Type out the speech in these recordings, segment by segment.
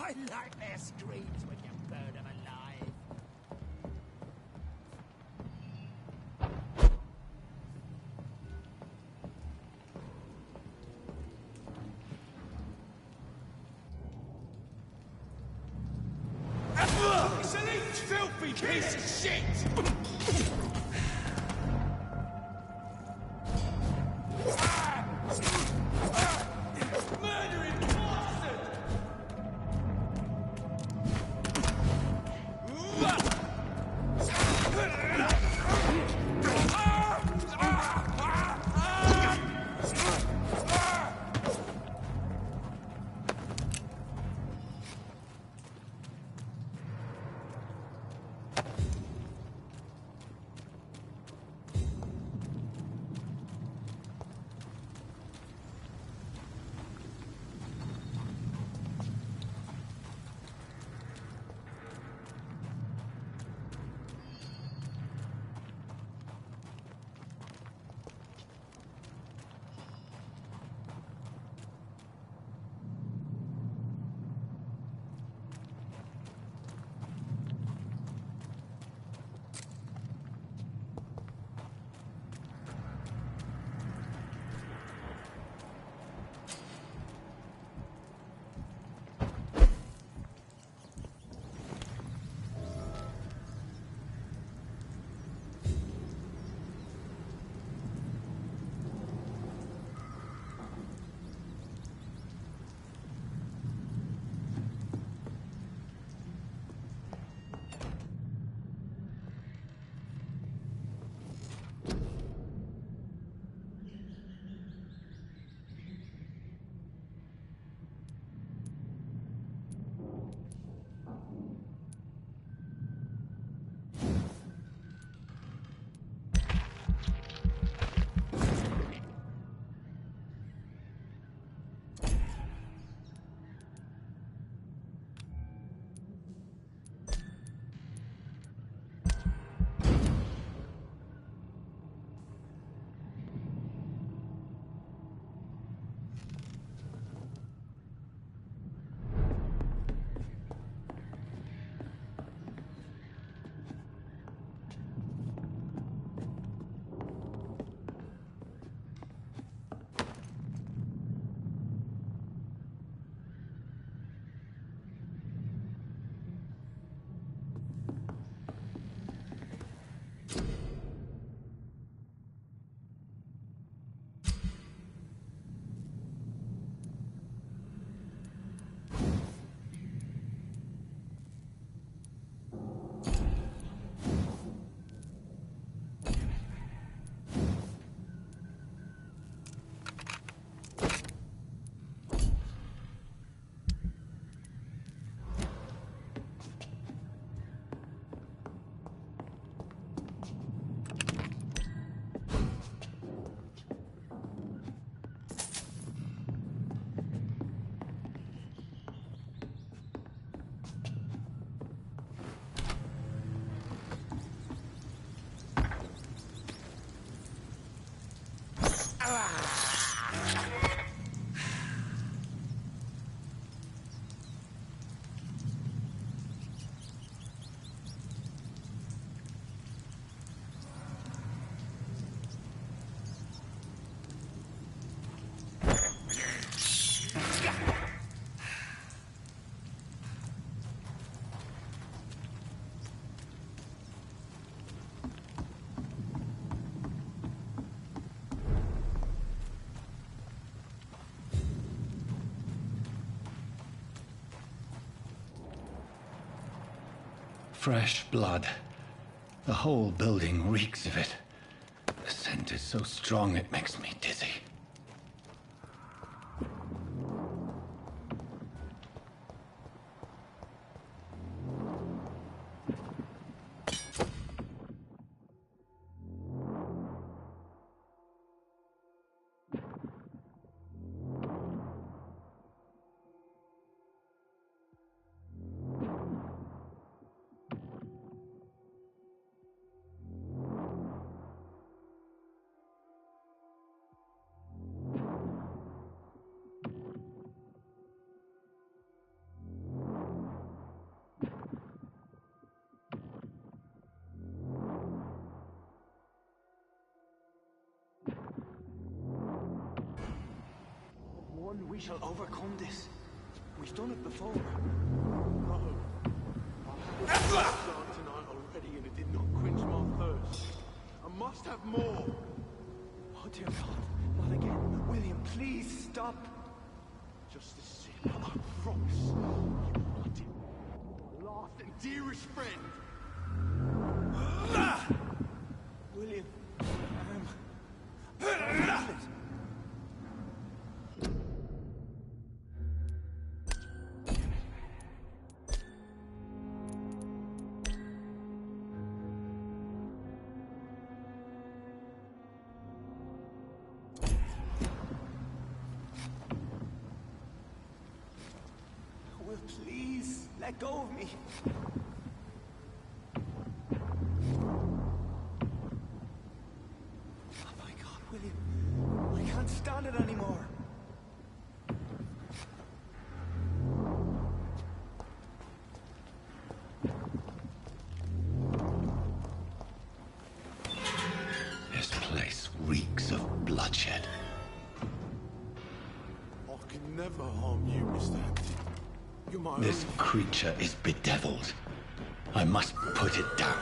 I like their screams when you burn them alive. It's an filthy piece of shit! Fresh blood. The whole building reeks of it. The scent is so strong it makes me dizzy. one, we shall overcome this. We've done it before. No. I had a start tonight already and it did not quench my thirst. I must have more. Oh dear God, not again. William, please stop. Just a sip, I promise. You bloody last and dearest friend. William, Will, please, let go of me. Oh my God, William, I can't stand it anymore. This place reeks of bloodshed. I can never harm you, Mr. Hampton. You're my This only... creature is bedeviled. I must put it down.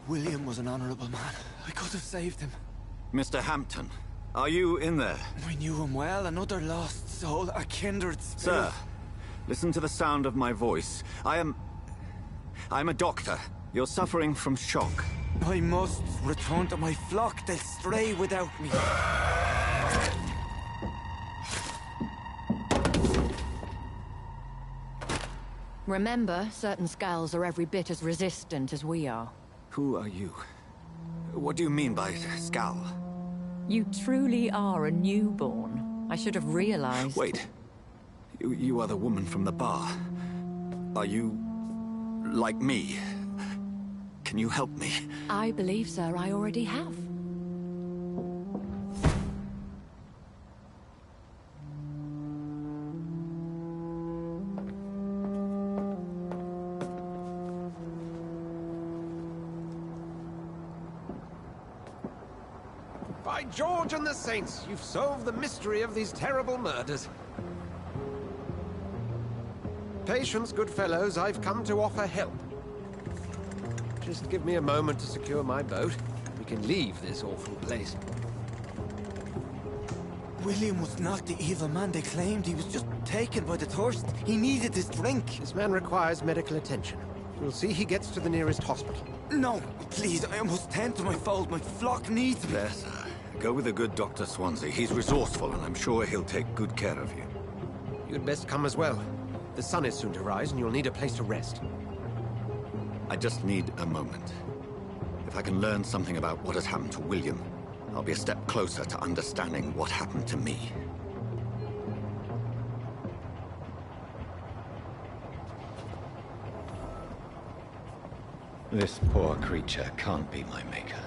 William was an honorable man. I could have saved him. Mr. Hampton, are you in there? I knew him well, another lost soul, a kindred spirit. Sir, listen to the sound of my voice. I'm a doctor. You're suffering from shock. I must return to my flock. They'll stray without me. Remember, certain skulls are every bit as resistant as we are. Who are you? What do you mean by Skal? You truly are a newborn. I should have realized. Wait. You are the woman from the bar. Are you... like me? Can you help me? I believe, sir, I already have. By George and the Saints, you've solved the mystery of these terrible murders. Patience, good fellows, I've come to offer help. Just give me a moment to secure my boat. We can leave this awful place. William was not the evil man they claimed. He was just taken by the thirst. He needed this drink. This man requires medical attention. We'll see he gets to the nearest hospital. No, please, I must tend to my fold. My flock needs me. There, sir. Go with the good Dr. Swansea. He's resourceful, and I'm sure he'll take good care of you. You'd best come as well. The sun is soon to rise, and you'll need a place to rest. I just need a moment. If I can learn something about what has happened to William, I'll be a step closer to understanding what happened to me. This poor creature can't be my maker.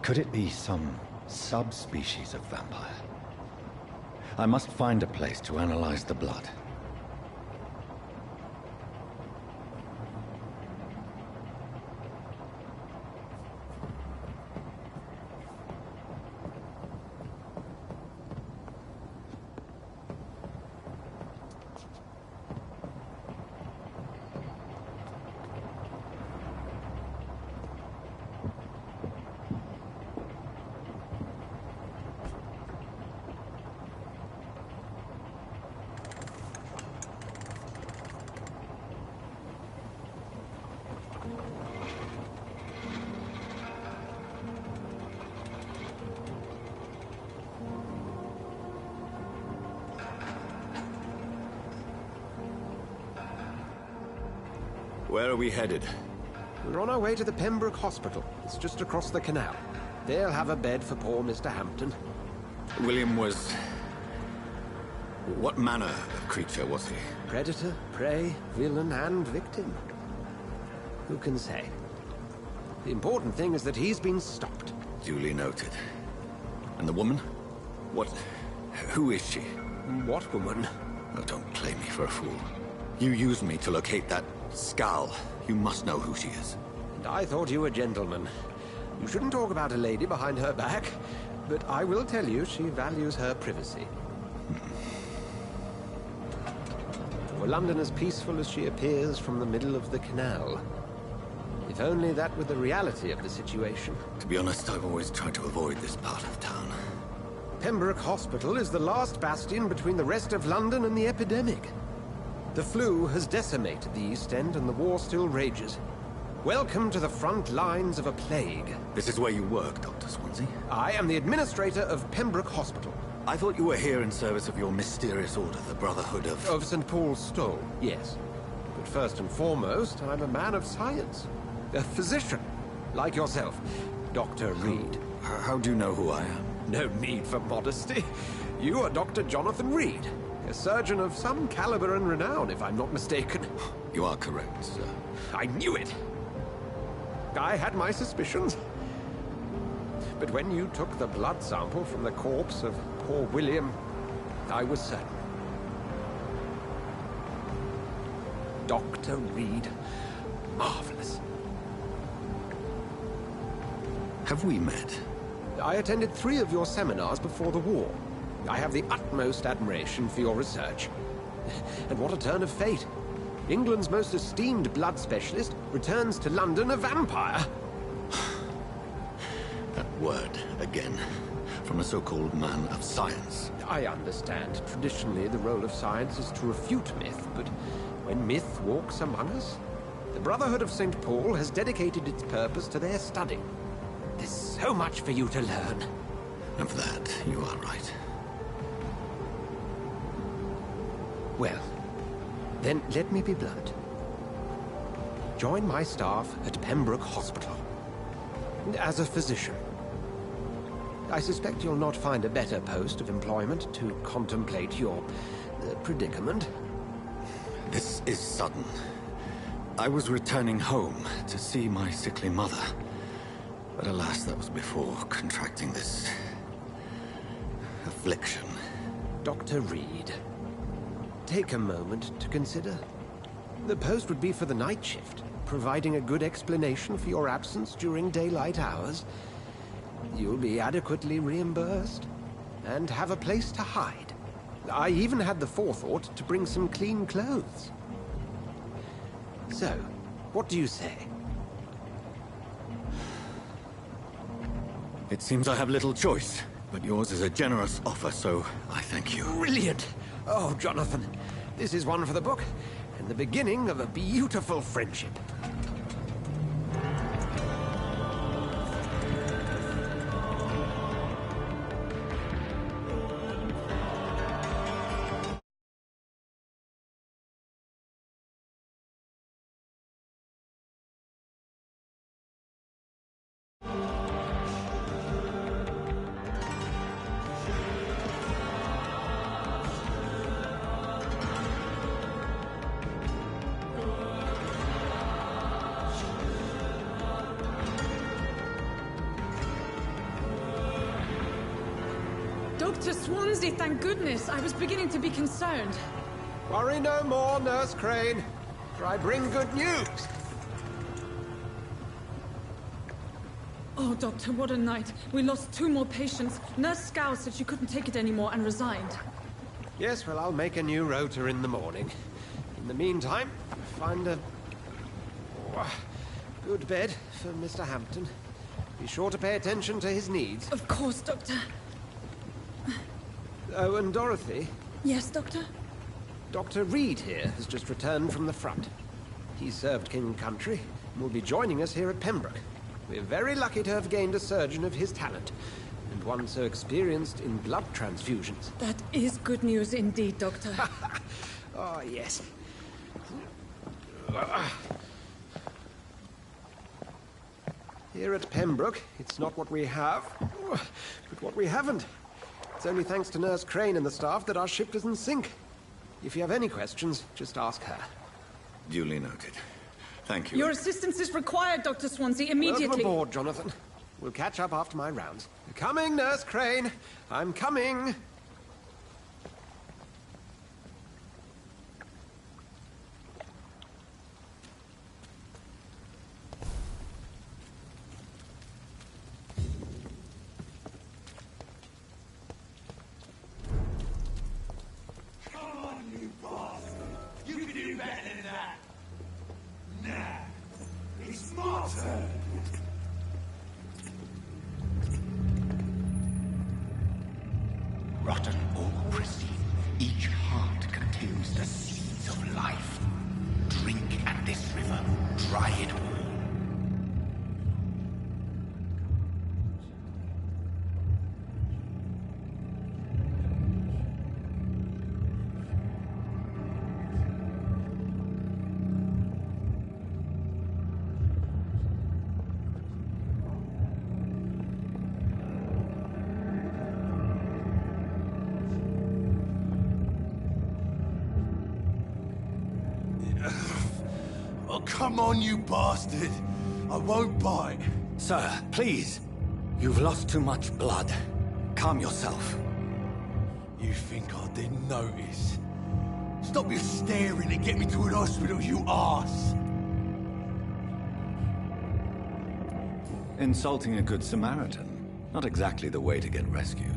Could it be some subspecies of vampire? I must find a place to analyze the blood. Where are we headed? We're on our way to the Pembroke Hospital. It's just across the canal. They'll have a bed for poor Mr. Hampton. William was... What manner of creature was he? Predator, prey, villain, and victim. Who can say? The important thing is that he's been stopped. Duly noted. And the woman? What... Who is she? What woman? Oh, don't play me for a fool. You used me to locate that skull. You must know who she is. And I thought you a gentleman. You shouldn't talk about a lady behind her back, but I will tell you she values her privacy. For London as peaceful as she appears from the middle of the canal. If only that were the reality of the situation. To be honest, I've always tried to avoid this part of town. Pembroke Hospital is the last bastion between the rest of London and the epidemic. The flu has decimated the East End and the war still rages. Welcome to the front lines of a plague. This is where you work, Dr. Swansea? I am the administrator of Pembroke Hospital. I thought you were here in service of your mysterious order, the Brotherhood of... Of St. Paul's Stole, yes. But first and foremost, I'm a man of science. A physician, like yourself, Dr. Reed. How do you know who I am? No need for modesty. You are Dr. Jonathan Reed, a surgeon of some caliber and renown, if I'm not mistaken. You are correct, sir. I knew it! I had my suspicions. But when you took the blood sample from the corpse of poor William, I was certain. Dr. Reed. Marvelous. Have we met? I attended 3 of your seminars before the war. I have the utmost admiration for your research. And what a turn of fate. England's most esteemed blood specialist returns to London a vampire. That word, again. From a so-called man of science. I understand. Traditionally, the role of science is to refute myth, but when myth walks among us, the Brotherhood of St. Paul has dedicated its purpose to their study. There's so much for you to learn. And for that, you are right. Well, then let me be blunt. Join my staff at Pembroke Hospital. As a physician. I suspect you'll not find a better post of employment to contemplate your predicament. This is sudden. I was returning home to see my sickly mother. But alas, that was before contracting this... affliction. Dr. Reed, take a moment to consider. The post would be for the night shift, providing a good explanation for your absence during daylight hours. You'll be adequately reimbursed, and have a place to hide. I even had the forethought to bring some clean clothes. So, what do you say? It seems I have little choice, but yours is a generous offer, so I thank you. Brilliant! Oh, Jonathan, this is one for the book, and the beginning of a beautiful friendship. Dr. Swansea, thank goodness. I was beginning to be concerned. Worry no more, Nurse Crane, for I bring good news. Oh, Doctor, what a night. We lost 2 more patients. Nurse Scow said she couldn't take it anymore and resigned. Yes, well, I'll make a new rota in the morning. In the meantime, find a good bed for Mr. Hampton. Be sure to pay attention to his needs. Of course, Doctor. Oh, and Dorothy? Yes, Doctor? Dr. Reed here has just returned from the front. He served King and Country and will be joining us here at Pembroke. We're very lucky to have gained a surgeon of his talent, and one so experienced in blood transfusions. That is good news indeed, Doctor. Oh, yes. Here at Pembroke, it's not what we have, but what we haven't. It's only thanks to Nurse Crane and the staff that our ship doesn't sink. If you have any questions, just ask her. Duly noted. Thank you. Your assistance is required, Dr. Swansea, immediately. Welcome aboard, Jonathan. We'll catch up after my rounds. Coming, Nurse Crane. I'm coming. Rotten or pristine, each heart contains the seeds of life. Drink at this river, dry it all. Oh, come on, you bastard! I won't bite. Sir, please. You've lost too much blood. Calm yourself. You think I didn't notice? Stop your staring and get me to an hospital, you arse! Insulting a good Samaritan. Not exactly the way to get rescued.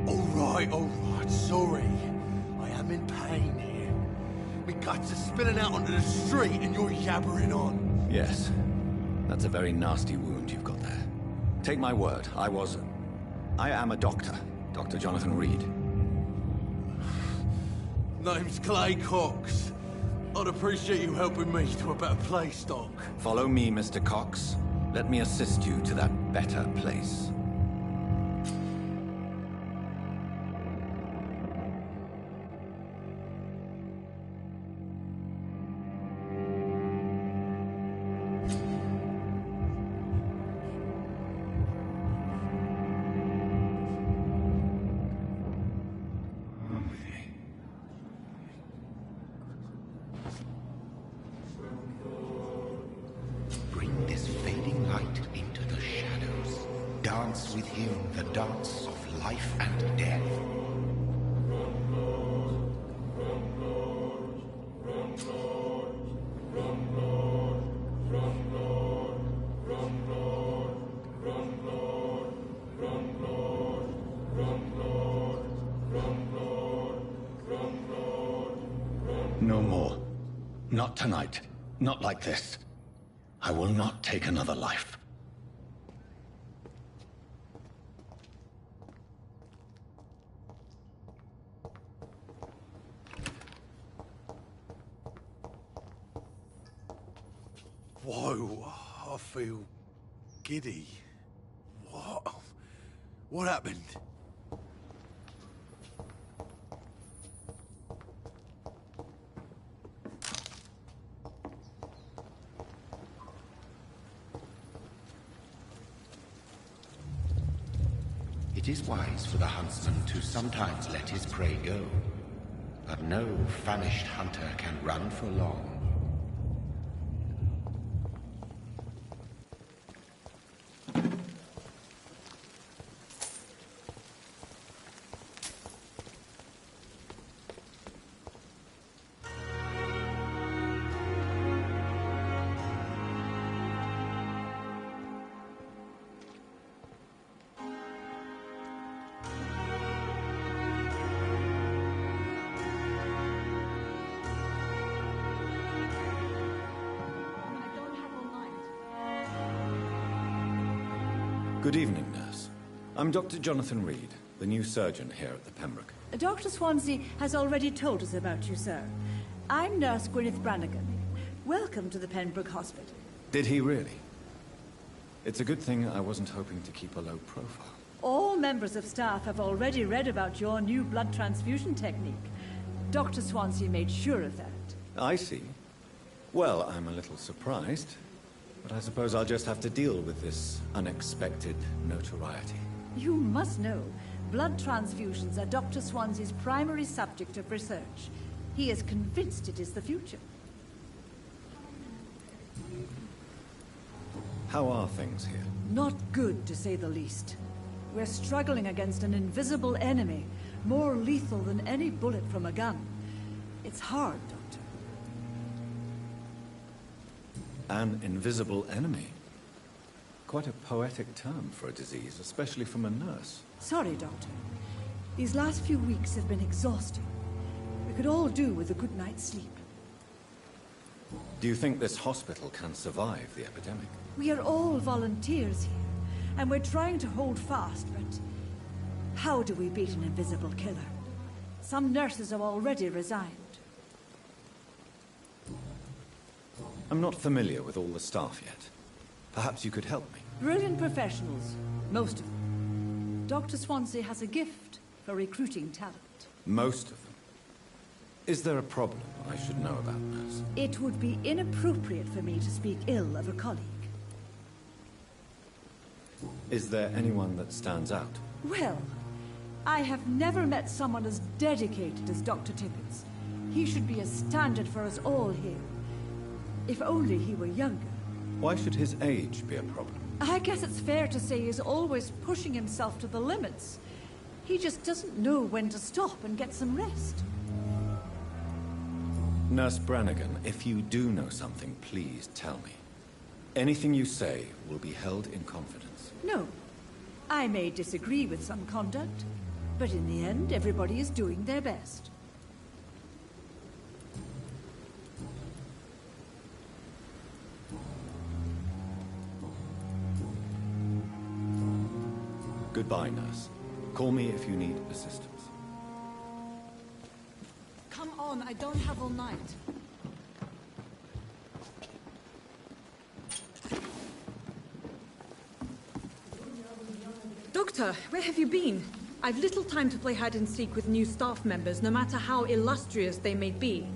All right, sorry. I am in pain here. My guts are spilling out onto the street and you're yabbering on. Yes. That's a very nasty wound you've got there. Take my word, I am a doctor. Dr. Jonathan Reed. Name's Clay Cox. I'd appreciate you helping me to a better place, Doc. Follow me, Mr. Cox. Let me assist you to that better place. Bring this fading light into the shadows. Dance with him the dance of life and death. No more. Not tonight. Not like this. I will not take another life. Whoa, I feel giddy. What happened? It is wise for the huntsman to sometimes let his prey go, but no famished hunter can run for long. Good evening, nurse. I'm Dr. Jonathan Reed, the new surgeon here at the Pembroke. Dr. Swansea has already told us about you, sir. I'm Nurse Gwyneth Brannigan. Welcome to the Pembroke Hospital. Did he really? It's a good thing I wasn't hoping to keep a low profile. All members of staff have already read about your new blood transfusion technique. Dr. Swansea made sure of that. I see. Well, I'm a little surprised, but I suppose I'll just have to deal with this unexpected notoriety. You must know, blood transfusions are Dr. Swansea's primary subject of research. He is convinced it is the future. How are things here? Not good, to say the least. We're struggling against an invisible enemy, more lethal than any bullet from a gun. It's hard, Doctor. An invisible enemy? Quite a poetic term for a disease, especially from a nurse. Sorry, Doctor. These last few weeks have been exhausting. We could all do with a good night's sleep. Do you think this hospital can survive the epidemic? We are all volunteers here, and we're trying to hold fast, but how do we beat an invisible killer? Some nurses have already resigned. I'm not familiar with all the staff yet. Perhaps you could help me. Brilliant professionals, most of them. Dr. Swansea has a gift for recruiting talent. Most of them? Is there a problem I should know about, nurse? It would be inappropriate for me to speak ill of a colleague. Is there anyone that stands out? Well, I have never met someone as dedicated as Dr. Tippins. He should be a standard for us all here. If only he were younger. Why should his age be a problem? I guess it's fair to say he's always pushing himself to the limits. He just doesn't know when to stop and get some rest. Nurse Brannigan, if you do know something, please tell me. Anything you say will be held in confidence. No. I may disagree with some conduct, but in the end, everybody is doing their best. Goodbye, nurse. Call me if you need assistance. Come on, I don't have all night. Doctor, where have you been? I've little time to play hide and seek with new staff members, no matter how illustrious they may be.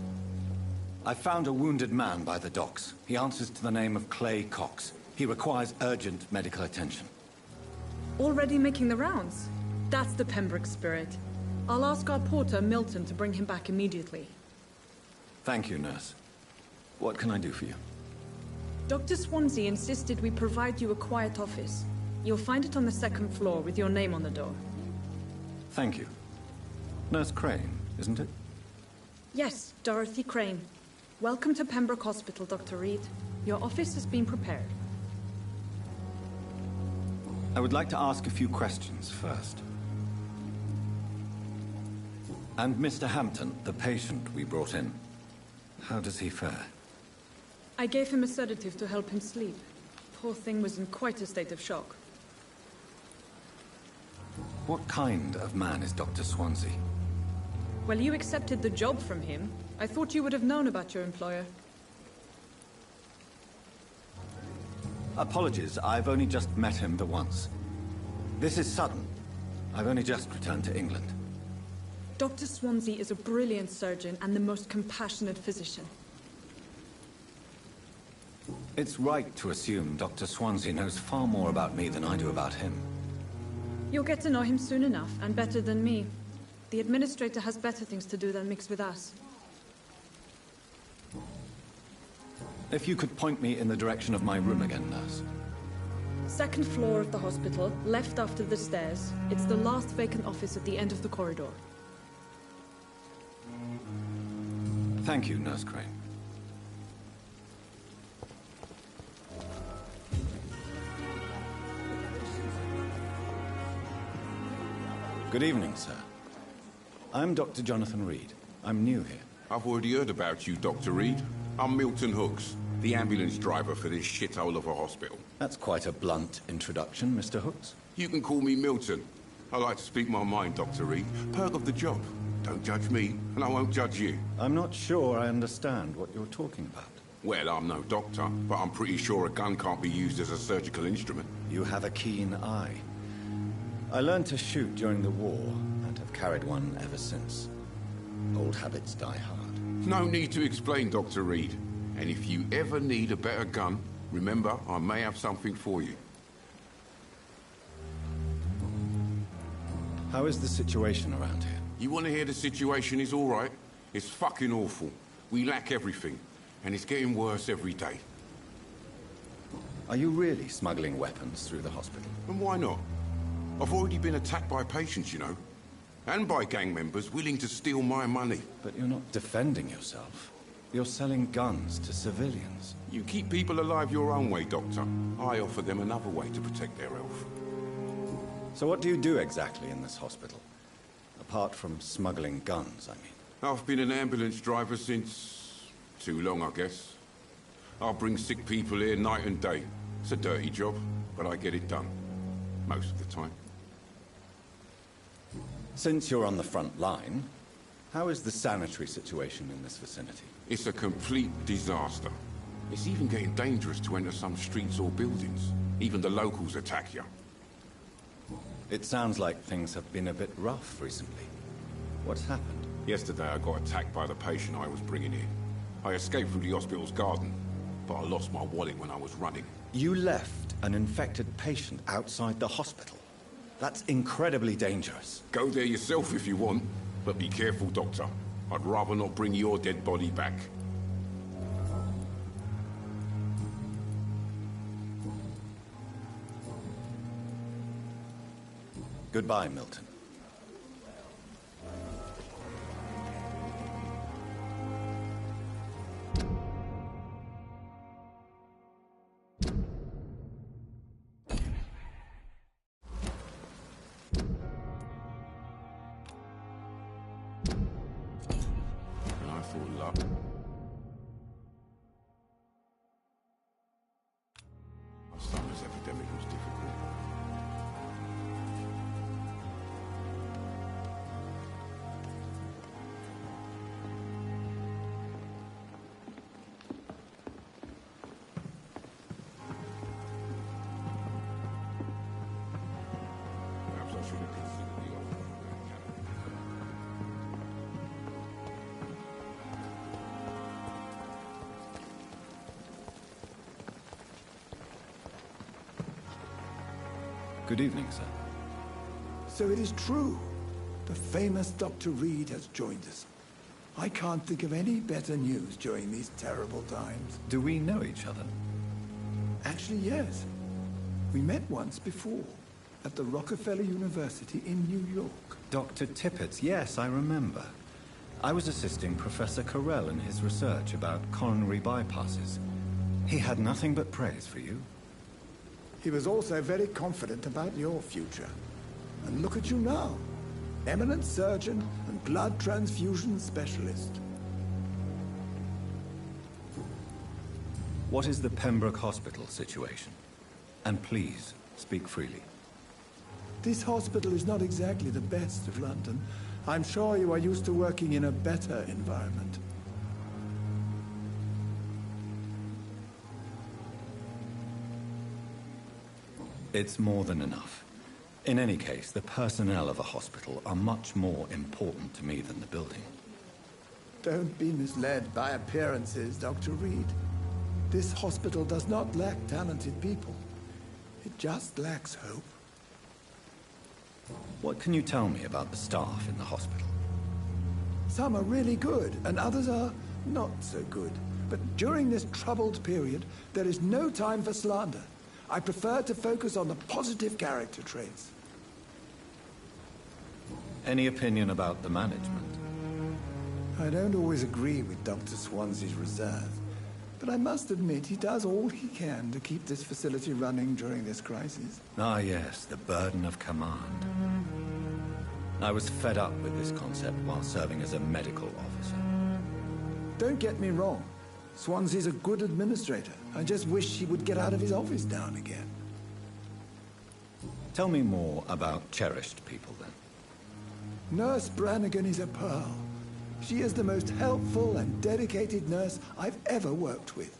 I found a wounded man by the docks. He answers to the name of Clay Cox. He requires urgent medical attention. Already making the rounds? That's the Pembroke spirit. I'll ask our porter, Milton, to bring him back immediately. Thank you, nurse. What can I do for you? Dr. Swansea insisted we provide you a quiet office. You'll find it on the second floor with your name on the door. Thank you. Nurse Crane, isn't it? Yes, Dorothy Crane. Welcome to Pembroke Hospital, Dr. Reed. Your office has been prepared. I would like to ask a few questions first. And Mr. Hampton, the patient we brought in, how does he fare? I gave him a sedative to help him sleep. Poor thing was in quite a state of shock. What kind of man is Dr. Swansea? Well, you accepted the job from him. I thought you would have known about your employer. Apologies, I've only just met him the once. This is sudden. I've only just returned to England. Dr. Swansea is a brilliant surgeon and the most compassionate physician. It's right to assume Dr. Swansea knows far more about me than I do about him. You'll get to know him soon enough, and better than me. The administrator has better things to do than mix with us. If you could point me in the direction of my room again, nurse. Second floor of the hospital, left after the stairs. It's the last vacant office at the end of the corridor. Thank you, Nurse Crane. Good evening, sir. I'm Dr. Jonathan Reed. I'm new here. I've already heard about you, Dr. Reed. I'm Milton Hooks. The ambulance driver for this shithole of a hospital. That's quite a blunt introduction, Mr. Hooks. You can call me Milton. I like to speak my mind, Dr. Reed. Perk of the job. Don't judge me, and I won't judge you. I'm not sure I understand what you're talking about. Well, I'm no doctor, but I'm pretty sure a gun can't be used as a surgical instrument. You have a keen eye. I learned to shoot during the war, and have carried one ever since. Old habits die hard. No need to explain, Dr. Reed. And if you ever need a better gun, remember, I may have something for you. How is the situation around here? You want to hear the situation is all right? It's fucking awful. We lack everything, and it's getting worse every day. Are you really smuggling weapons through the hospital? And why not? I've already been attacked by patients, you know. And by gang members willing to steal my money. But you're not defending yourself. You're selling guns to civilians. You keep people alive your own way, Doctor. I offer them another way to protect their health. So what do you do exactly in this hospital? Apart from smuggling guns, I mean. I've been an ambulance driver since... too long, I guess. I'll bring sick people here night and day. It's a dirty job, but I get it done. Most of the time. Since you're on the front line, how is the sanitary situation in this vicinity? It's a complete disaster. It's even getting dangerous to enter some streets or buildings. Even the locals attack you. It sounds like things have been a bit rough recently. What's happened? Yesterday I got attacked by the patient I was bringing in. I escaped through the hospital's garden, but I lost my wallet when I was running. You left an infected patient outside the hospital? That's incredibly dangerous. Go there yourself if you want, but be careful, Doctor. I'd rather not bring your dead body back. Goodbye, Milton. Summer's epidemic was difficult. Perhaps I should have considered the offer from the academy. Good evening, sir. So it is true. The famous Dr. Reed has joined us. I can't think of any better news during these terrible times. Do we know each other? Actually, yes. We met once before, at the Rockefeller University in New York. Dr. Tippett, yes, I remember. I was assisting Professor Carell in his research about coronary bypasses. He had nothing but praise for you. He was also very confident about your future. And look at you now. Eminent surgeon and blood transfusion specialist. What is the Pembroke Hospital situation? And please, speak freely. This hospital is not exactly the best of London. I'm sure you are used to working in a better environment. It's more than enough. In any case, the personnel of a hospital are much more important to me than the building. Don't be misled by appearances, Dr. Reed. This hospital does not lack talented people. It just lacks hope. What can you tell me about the staff in the hospital? Some are really good, and others are not so good. But during this troubled period, there is no time for slander. I prefer to focus on the positive character traits. Any opinion about the management? I don't always agree with Dr. Swansea's reserve, but I must admit he does all he can to keep this facility running during this crisis. Ah, yes, the burden of command. I was fed up with this concept while serving as a medical officer. Don't get me wrong. Swansea's a good administrator. I just wish he would get out of his office now and again. Tell me more about cherished people, then. Nurse Brannigan is a pearl. She is the most helpful and dedicated nurse I've ever worked with.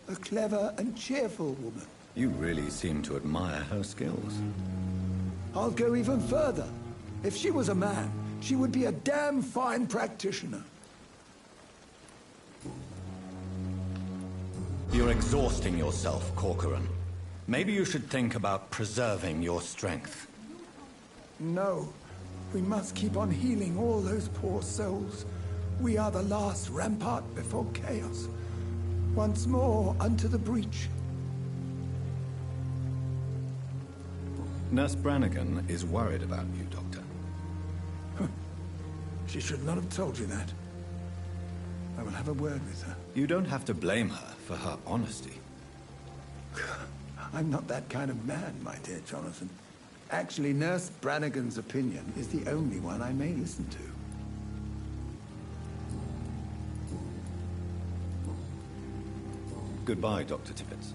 A clever and cheerful woman. You really seem to admire her skills. I'll go even further. If she was a man, she would be a damn fine practitioner. You're exhausting yourself, Corcoran. Maybe you should think about preserving your strength. No. We must keep on healing all those poor souls. We are the last rampart before chaos. Once more unto the breach. Nurse Brannigan is worried about you, Doctor. She should not have told you that. I will have a word with her. You don't have to blame her for her honesty. I'm not that kind of man, my dear Jonathan. Actually, Nurse Brannigan's opinion is the only one I may listen to. Goodbye, Dr. Tippett.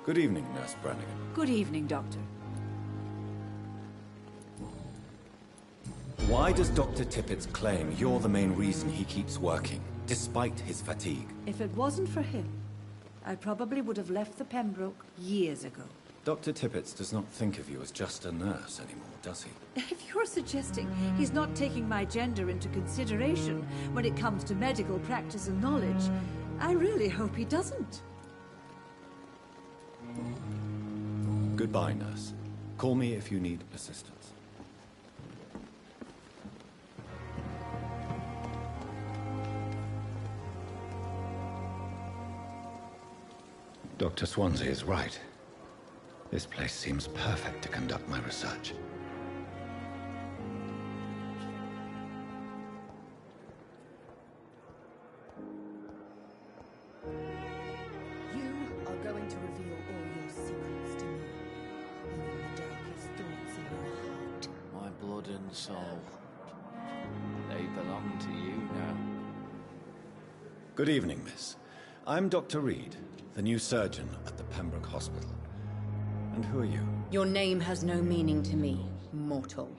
Good evening, Nurse Brannigan. Good evening, Doctor. Why does Dr. Tippett claim you're the main reason he keeps working, despite his fatigue? If it wasn't for him, I probably would have left the Pembroke years ago. Dr. Tippett does not think of you as just a nurse anymore, does he? If you're suggesting he's not taking my gender into consideration when it comes to medical practice and knowledge, I really hope he doesn't. Goodbye, nurse. Call me if you need assistance. Dr. Swansea is right. This place seems perfect to conduct my research. You are going to reveal all your secrets to me, even the darkest thoughts in your heart. My blood and soul. They belong to you now. Good evening, miss. I'm Dr. Reed, the new surgeon at the Pembroke Hospital. And who are you? Your name has no meaning to me, mortal.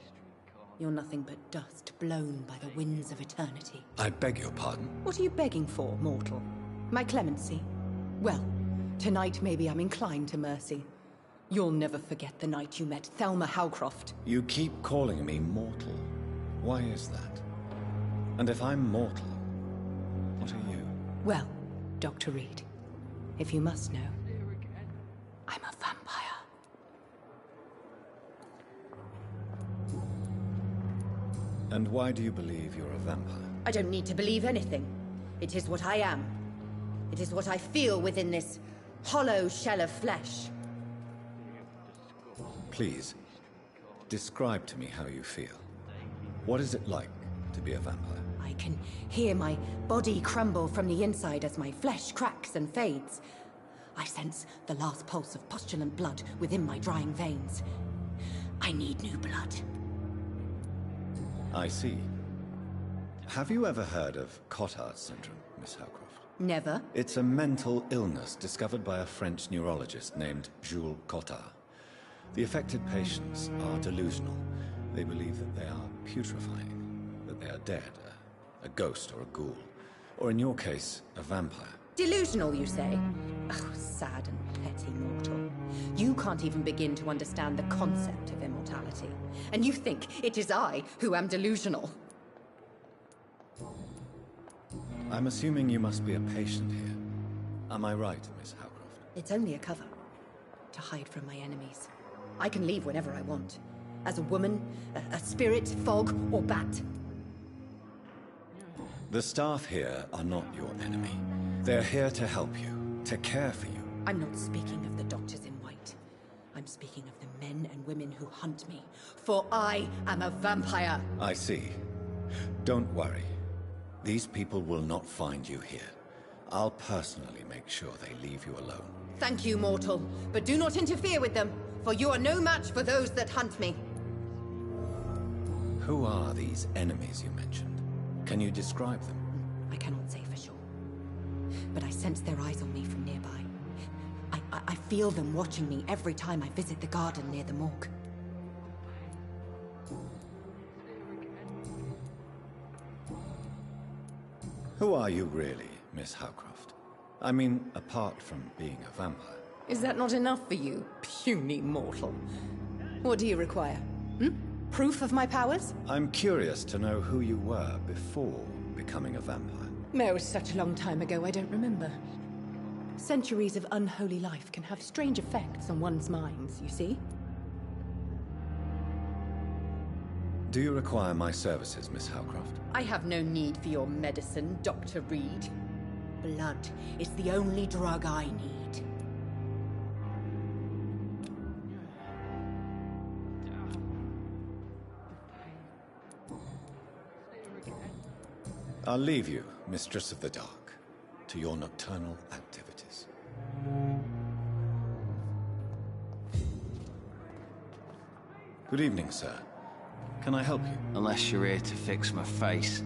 You're nothing but dust blown by the winds of eternity. I beg your pardon? What are you begging for, mortal? My clemency? Well, tonight maybe I'm inclined to mercy. You'll never forget the night you met Thelma Howcroft. You keep calling me mortal. Why is that? And if I'm mortal, what are you? Well, Dr. Reed, if you must know, I'm a vampire. And why do you believe you're a vampire? I don't need to believe anything. It is what I am. It is what I feel within this hollow shell of flesh. Please, describe to me how you feel. What is it like to be a vampire? I can hear my body crumble from the inside as my flesh cracks and fades. I sense the last pulse of postulant blood within my drying veins. I need new blood. I see. Have you ever heard of Cotard syndrome, Miss Howcroft? Never. It's a mental illness discovered by a French neurologist named Jules Cotard. The affected patients are delusional. They believe that they are putrefying, that they are dead, a ghost or a ghoul, or in your case, a vampire. Delusional, you say? Oh, sad and petty mortal. You can't even begin to understand the concept of immortality. And you think it is I who am delusional. I'm assuming you must be a patient here. Am I right, Miss Howcroft? It's only a cover. To hide from my enemies. I can leave whenever I want. As a woman, a spirit, fog, or bat. The staff here are not your enemy. They're here to help you, to care for you. I'm not speaking of the doctors in white. I'm am speaking of the men and women who hunt me, for I am a vampire. I see. Don't worry. These people will not find you here. I'll personally make sure they leave you alone. Thank you, mortal, but do not interfere with them, for you are no match for those that hunt me. Who are these enemies you mentioned? Can you describe them? I cannot say for sure, but I sense their eyes on me from nearby. I feel them watching me every time I visit the garden near the morgue. Who are you really, Miss Howcroft? I mean, apart from being a vampire. Is that not enough for you, puny mortal? What do you require? Proof of my powers? I'm curious to know who you were before becoming a vampire. It was such a long time ago, I don't remember. Centuries of unholy life can have strange effects on one's minds, you see? Do you require my services, Miss Howcroft? I have no need for your medicine, Dr. Reed. Blood is the only drug I need. I'll leave you, Mistress of the Dark, to your nocturnal activities. Good evening, sir. Can I help you? Unless you're here to fix my face.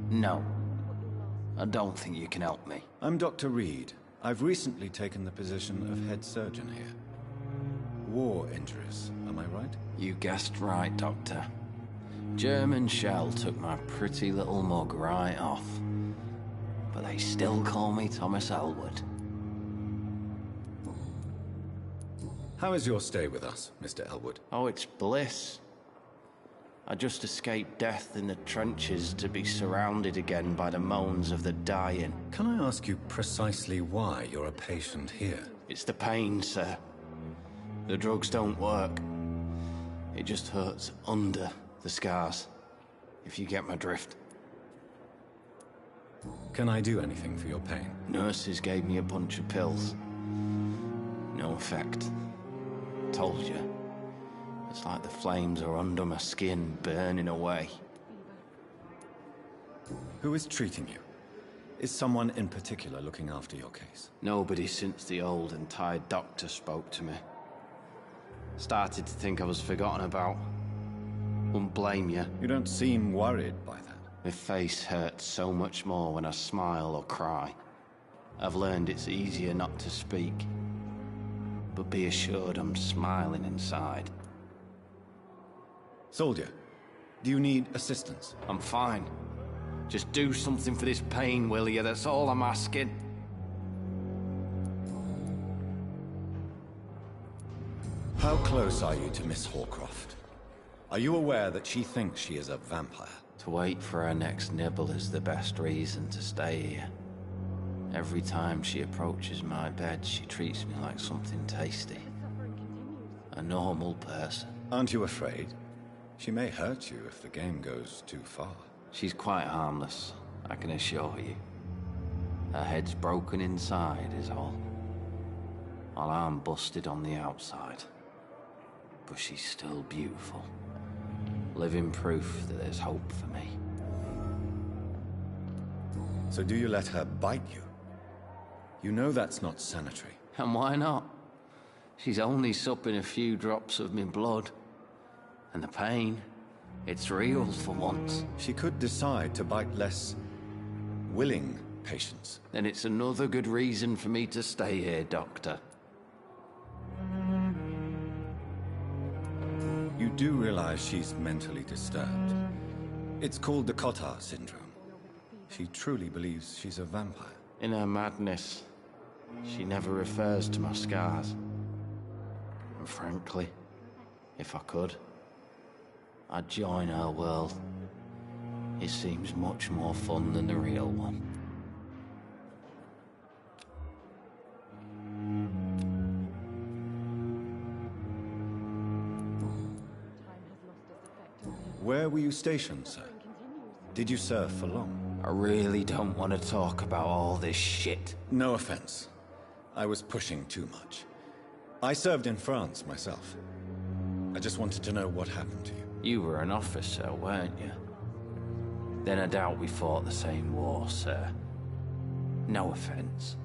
No. I don't think you can help me. I'm Dr. Reed. I've recently taken the position of head surgeon here. War injuries, am I right? You guessed right, Doctor. German shell took my pretty little mug right off. But they still call me Thomas Elwood. How is your stay with us, Mr. Elwood? Oh, it's bliss. I just escaped death in the trenches to be surrounded again by the moans of the dying. Can I ask you precisely why you're a patient here? It's the pain, sir. The drugs don't work. It just hurts under the scars, if you get my drift. Can I do anything for your pain? Nurses gave me a bunch of pills. No effect. Told you. It's like the flames are under my skin, burning away. Who is treating you? Is someone in particular looking after your case? Nobody since the old and tired doctor spoke to me. Started to think I was forgotten about. Wouldn't blame you. You don't seem worried by that. My face hurts so much more when I smile or cry. I've learned it's easier not to speak. But be assured I'm smiling inside. Soldier, do you need assistance? I'm fine. Just do something for this pain, will you? That's all I'm asking. How close are you to Miss Hawcroft? Are you aware that she thinks she is a vampire? To wait for her next nibble is the best reason to stay here. Every time she approaches my bed, she treats me like something tasty. A normal person. Aren't you afraid? She may hurt you if the game goes too far. She's quite harmless, I can assure you. Her head's broken inside is all. While I'm busted on the outside. But she's still beautiful. Living proof that there's hope for me. So do you let her bite you? You know that's not sanitary. And why not? She's only supping a few drops of me blood. And the pain, it's real for once. She could decide to bite less willing patients. Then it's another good reason for me to stay here, Doctor. You do realize she's mentally disturbed. It's called the Cotard syndrome. She truly believes she's a vampire. In her madness, she never refers to my scars. And frankly, if I could, I'd join her world. It seems much more fun than the real one. Where were you stationed, sir? Did you serve for long? I really don't want to talk about all this shit. No offense. I was pushing too much. I served in France myself. I just wanted to know what happened to you. You were an officer, weren't you? Then I doubt we fought the same war, sir. No offense.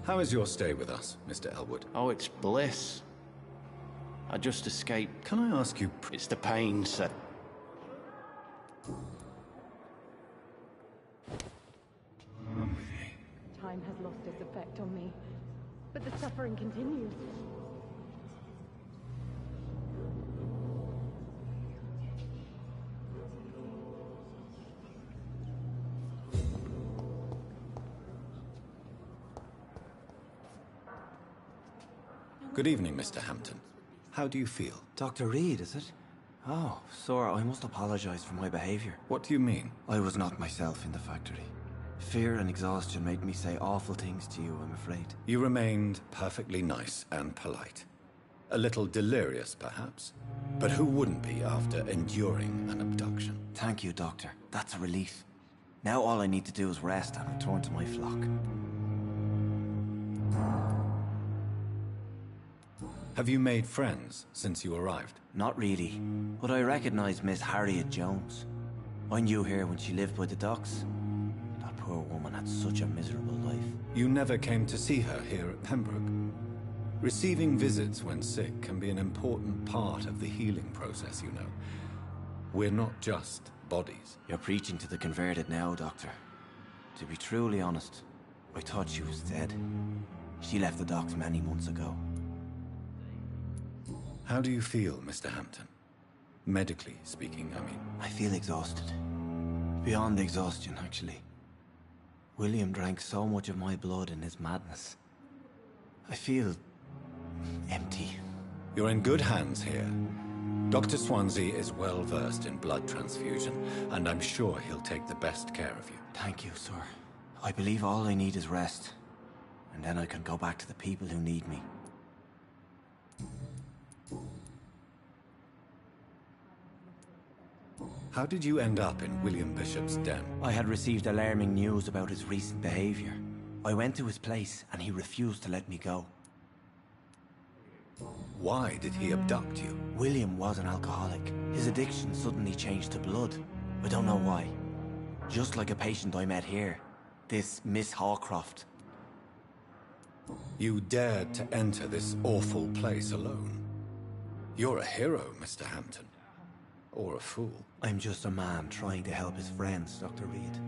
How is your stay with us, Mr. Elwood? Oh, it's bliss. I just escaped. Can I ask you... It's the pain, sir. Time has lost its effect on me, but the suffering continues. Good evening, Mr. Hampton. How do you feel? Dr. Reed, is it? Oh, sir, I must apologize for my behavior. What do you mean? I was not myself in the factory. Fear and exhaustion made me say awful things to you, I'm afraid. You remained perfectly nice and polite. A little delirious, perhaps. But who wouldn't be after enduring an abduction? Thank you, Doctor. That's a relief. Now all I need to do is rest and return to my flock. Have you made friends since you arrived? Not really, but I recognize Miss Harriet Jones. I knew her when she lived by the docks. That poor woman had such a miserable life. You never came to see her here at Pembroke. Receiving visits when sick can be an important part of the healing process, you know. We're not just bodies. You're preaching to the converted now, Doctor. To be truly honest, I thought she was dead. She left the docks many months ago. How do you feel, Mr. Hampton? Medically speaking, I mean. I feel exhausted. Beyond exhaustion, actually. William drank so much of my blood in his madness. I feel... empty. You're in good hands here. Dr. Swansea is well versed in blood transfusion, and I'm sure he'll take the best care of you. Thank you, sir. I believe all I need is rest. And then I can go back to the people who need me. How did you end up in William Bishop's den? I had received alarming news about his recent behavior. I went to his place, and he refused to let me go. Why did he abduct you? William was an alcoholic. His addiction suddenly changed to blood. I don't know why. Just like a patient I met here. This Miss Hawcroft. You dared to enter this awful place alone. You're a hero, Mr. Hampton. Or a fool. I'm just a man trying to help his friends, Dr. Reed.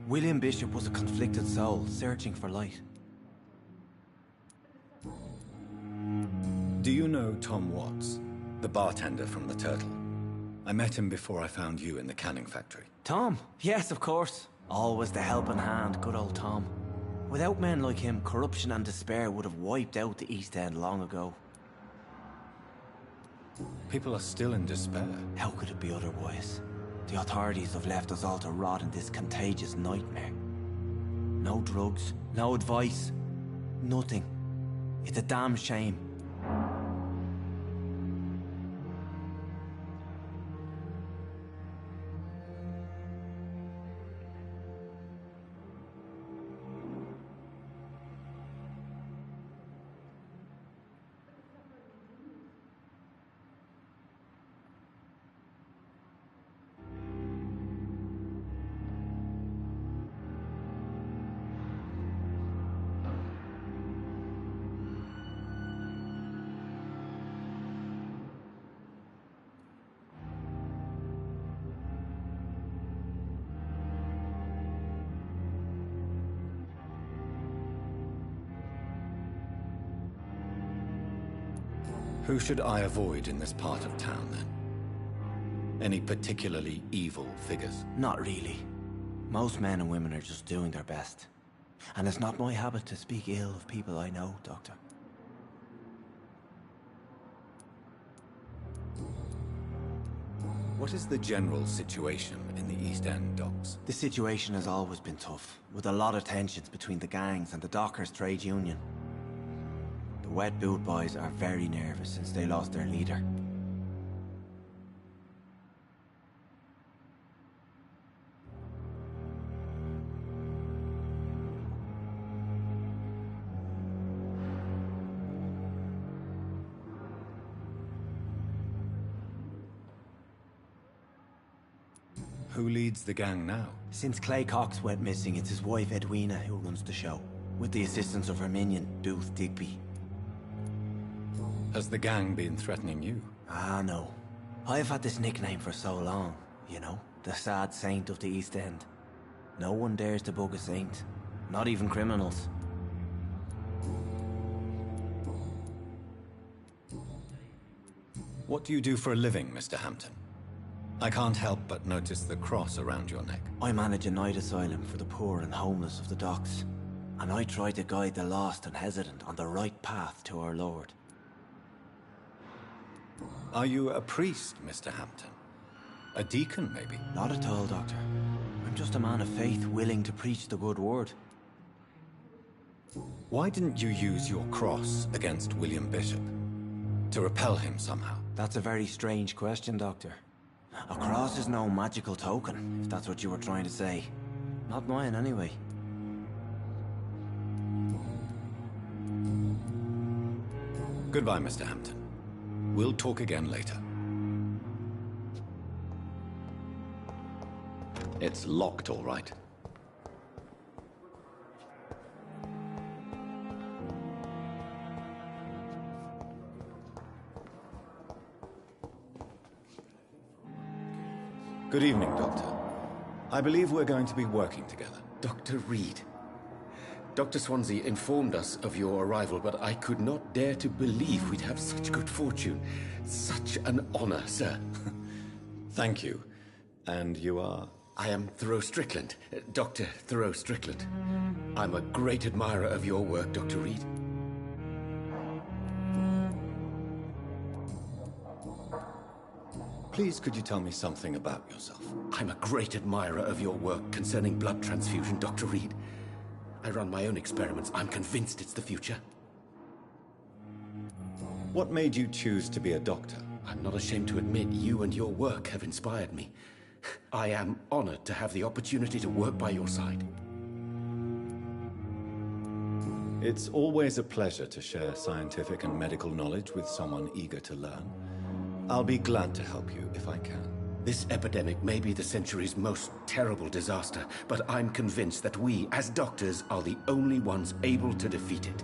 William Bishop was a conflicted soul, searching for light. Do you know Tom Watts, the bartender from the Turtle? I met him before I found you in the canning factory. Tom? Yes, of course. Always the helping hand, good old Tom. Without men like him, corruption and despair would have wiped out the East End long ago. People are still in despair. How could it be otherwise? The authorities have left us all to rot in this contagious nightmare. No drugs, no advice, nothing. It's a damn shame. Who should I avoid in this part of town, then? Any particularly evil figures? Not really. Most men and women are just doing their best. And it's not my habit to speak ill of people I know, Doctor. What is the general situation in the East End docks? The situation has always been tough, with a lot of tensions between the gangs and the dockers' trade union. The Wet Boot Boys are very nervous since they lost their leader. Who leads the gang now? Since Clay Cox went missing, it's his wife Edwina who runs the show, with the assistance of her minion, Booth Digby. Has the gang been threatening you? Ah, no. I've had this nickname for so long, you know, the sad saint of the East End. No one dares to bug a saint, not even criminals. What do you do for a living, Mr. Hampton? I can't help but notice the cross around your neck. I manage a night asylum for the poor and homeless of the docks, and I try to guide the lost and hesitant on the right path to our Lord. Are you a priest, Mr. Hampton? A deacon, maybe? Not at all, Doctor. I'm just a man of faith willing to preach the good word. Why didn't you use your cross against William Bishop? To repel him somehow? That's a very strange question, Doctor. A cross is no magical token, if that's what you were trying to say. Not mine, anyway. Goodbye, Mr. Hampton. We'll talk again later. It's locked, all right. Good evening, Doctor. I believe we're going to be working together. Dr. Reed. Dr. Swansea informed us of your arrival, but I could not dare to believe we'd have such good fortune. Such an honor, sir. Thank you. And you are? I am Thoreau Strickland, Dr. Thoreau Strickland. I'm a great admirer of your work, Dr. Reed. Please, could you tell me something about yourself? I'm a great admirer of your work concerning blood transfusion, Dr. Reed. I run my own experiments. I'm convinced it's the future. What made you choose to be a doctor? I'm not ashamed to admit you and your work have inspired me. I am honored to have the opportunity to work by your side. It's always a pleasure to share scientific and medical knowledge with someone eager to learn. I'll be glad to help you if I can. This epidemic may be the century's most terrible disaster, but I'm convinced that we, as doctors, are the only ones able to defeat it.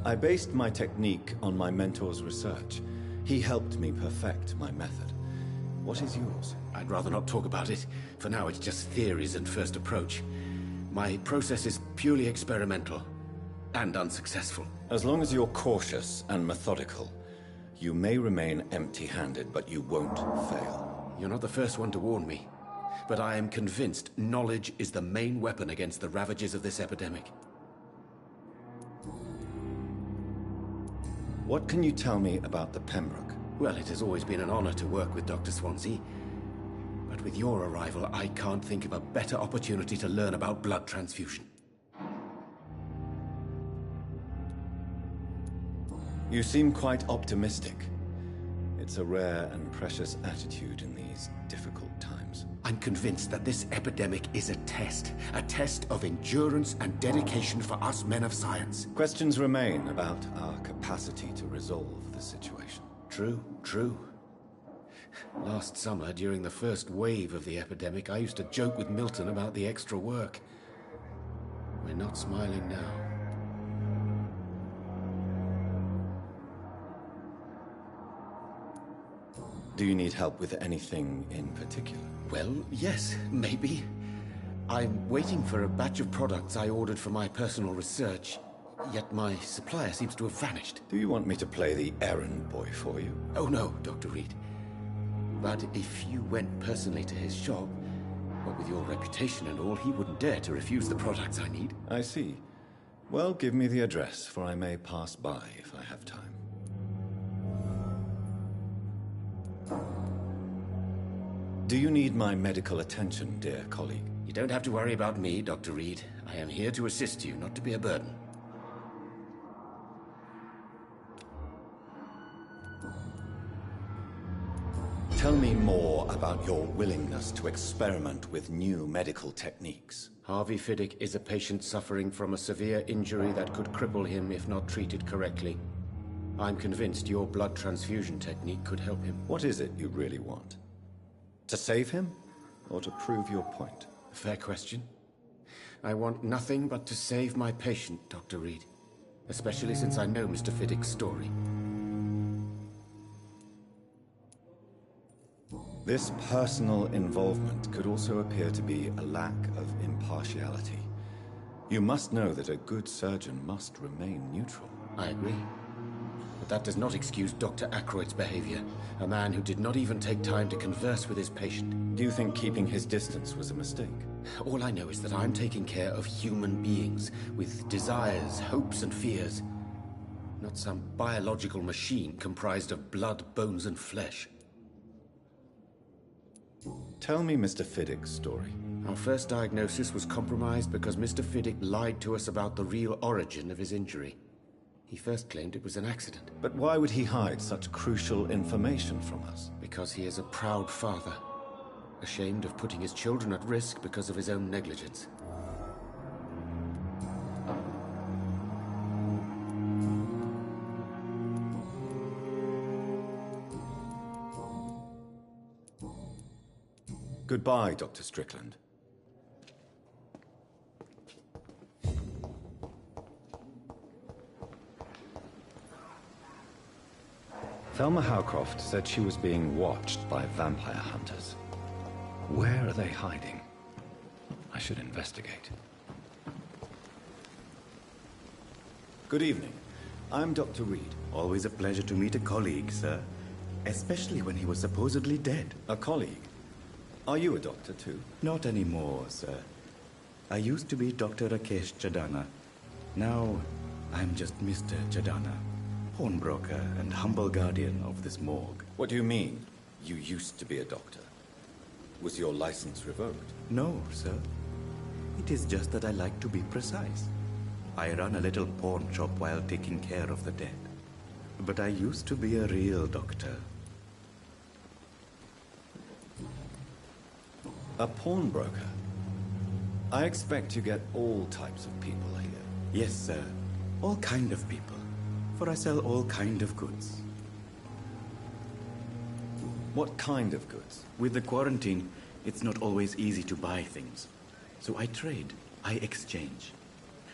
I based my technique on my mentor's research. He helped me perfect my method. What is yours? I'd rather not talk about it. For now, it's just theories and first approach. My process is purely experimental and unsuccessful. As long as you're cautious and methodical, you may remain empty-handed, but you won't fail. You're not the first one to warn me, but I am convinced knowledge is the main weapon against the ravages of this epidemic. What can you tell me about the Pembroke? Well, it has always been an honor to work with Dr. Swansea. But with your arrival, I can't think of a better opportunity to learn about blood transfusion. You seem quite optimistic. It's a rare and precious attitude in these difficult times. I'm convinced that this epidemic is a test of endurance and dedication for us men of science. Questions remain about our capacity to resolve the situation. True. Last summer, during the first wave of the epidemic, I used to joke with Milton about the extra work. We're not smiling now. Do you need help with anything in particular? Well, yes, maybe. I'm waiting for a batch of products I ordered for my personal research, yet my supplier seems to have vanished. Do you want me to play the errand boy for you? Oh no, Dr. Reed. But if you went personally to his shop, what with your reputation and all, he wouldn't dare to refuse the products I need. I see. Well, give me the address, for I may pass by if I have time. Do you need my medical attention, dear colleague? You don't have to worry about me, Dr. Reed. I am here to assist you, not to be a burden. Tell me more about your willingness to experiment with new medical techniques. Harvey Fiddick is a patient suffering from a severe injury that could cripple him if not treated correctly. I'm convinced your blood transfusion technique could help him. What is it you really want? To save him, or to prove your point? Fair question. I want nothing but to save my patient, Dr. Reed. Especially since I know Mr. Fiddick's story. This personal involvement could also appear to be a lack of impartiality. You must know that a good surgeon must remain neutral. I agree. But that does not excuse Dr. Aykroyd's behavior. A man who did not even take time to converse with his patient. Do you think keeping his distance was a mistake? All I know is that I'm taking care of human beings with desires, hopes, and fears. Not some biological machine comprised of blood, bones, and flesh. Tell me Mr. Fiddick's story. Our first diagnosis was compromised because Mr. Fiddick lied to us about the real origin of his injury. He first claimed it was an accident. But why would he hide such crucial information from us? Because he is a proud father, ashamed of putting his children at risk because of his own negligence. Goodbye, Dr. Strickland. Thelma Howcroft said she was being watched by vampire hunters. Where are they hiding? I should investigate. Good evening. I'm Dr. Reed. Always a pleasure to meet a colleague, sir. Especially when he was supposedly dead. A colleague? Are you a doctor, too? Not anymore, sir. I used to be Dr. Rakesh Chadana. Now, I'm just Mr. Chadana, pawnbroker and humble guardian of this morgue. What do you mean, you used to be a doctor? Was your license revoked? No, sir. It is just that I like to be precise. I run a little pawn shop while taking care of the dead. But I used to be a real doctor. A pawnbroker? I expect you get all types of people here. Yes, sir. All kind of people. For I sell all kind of goods. What kind of goods? With the quarantine, it's not always easy to buy things. So I trade. I exchange.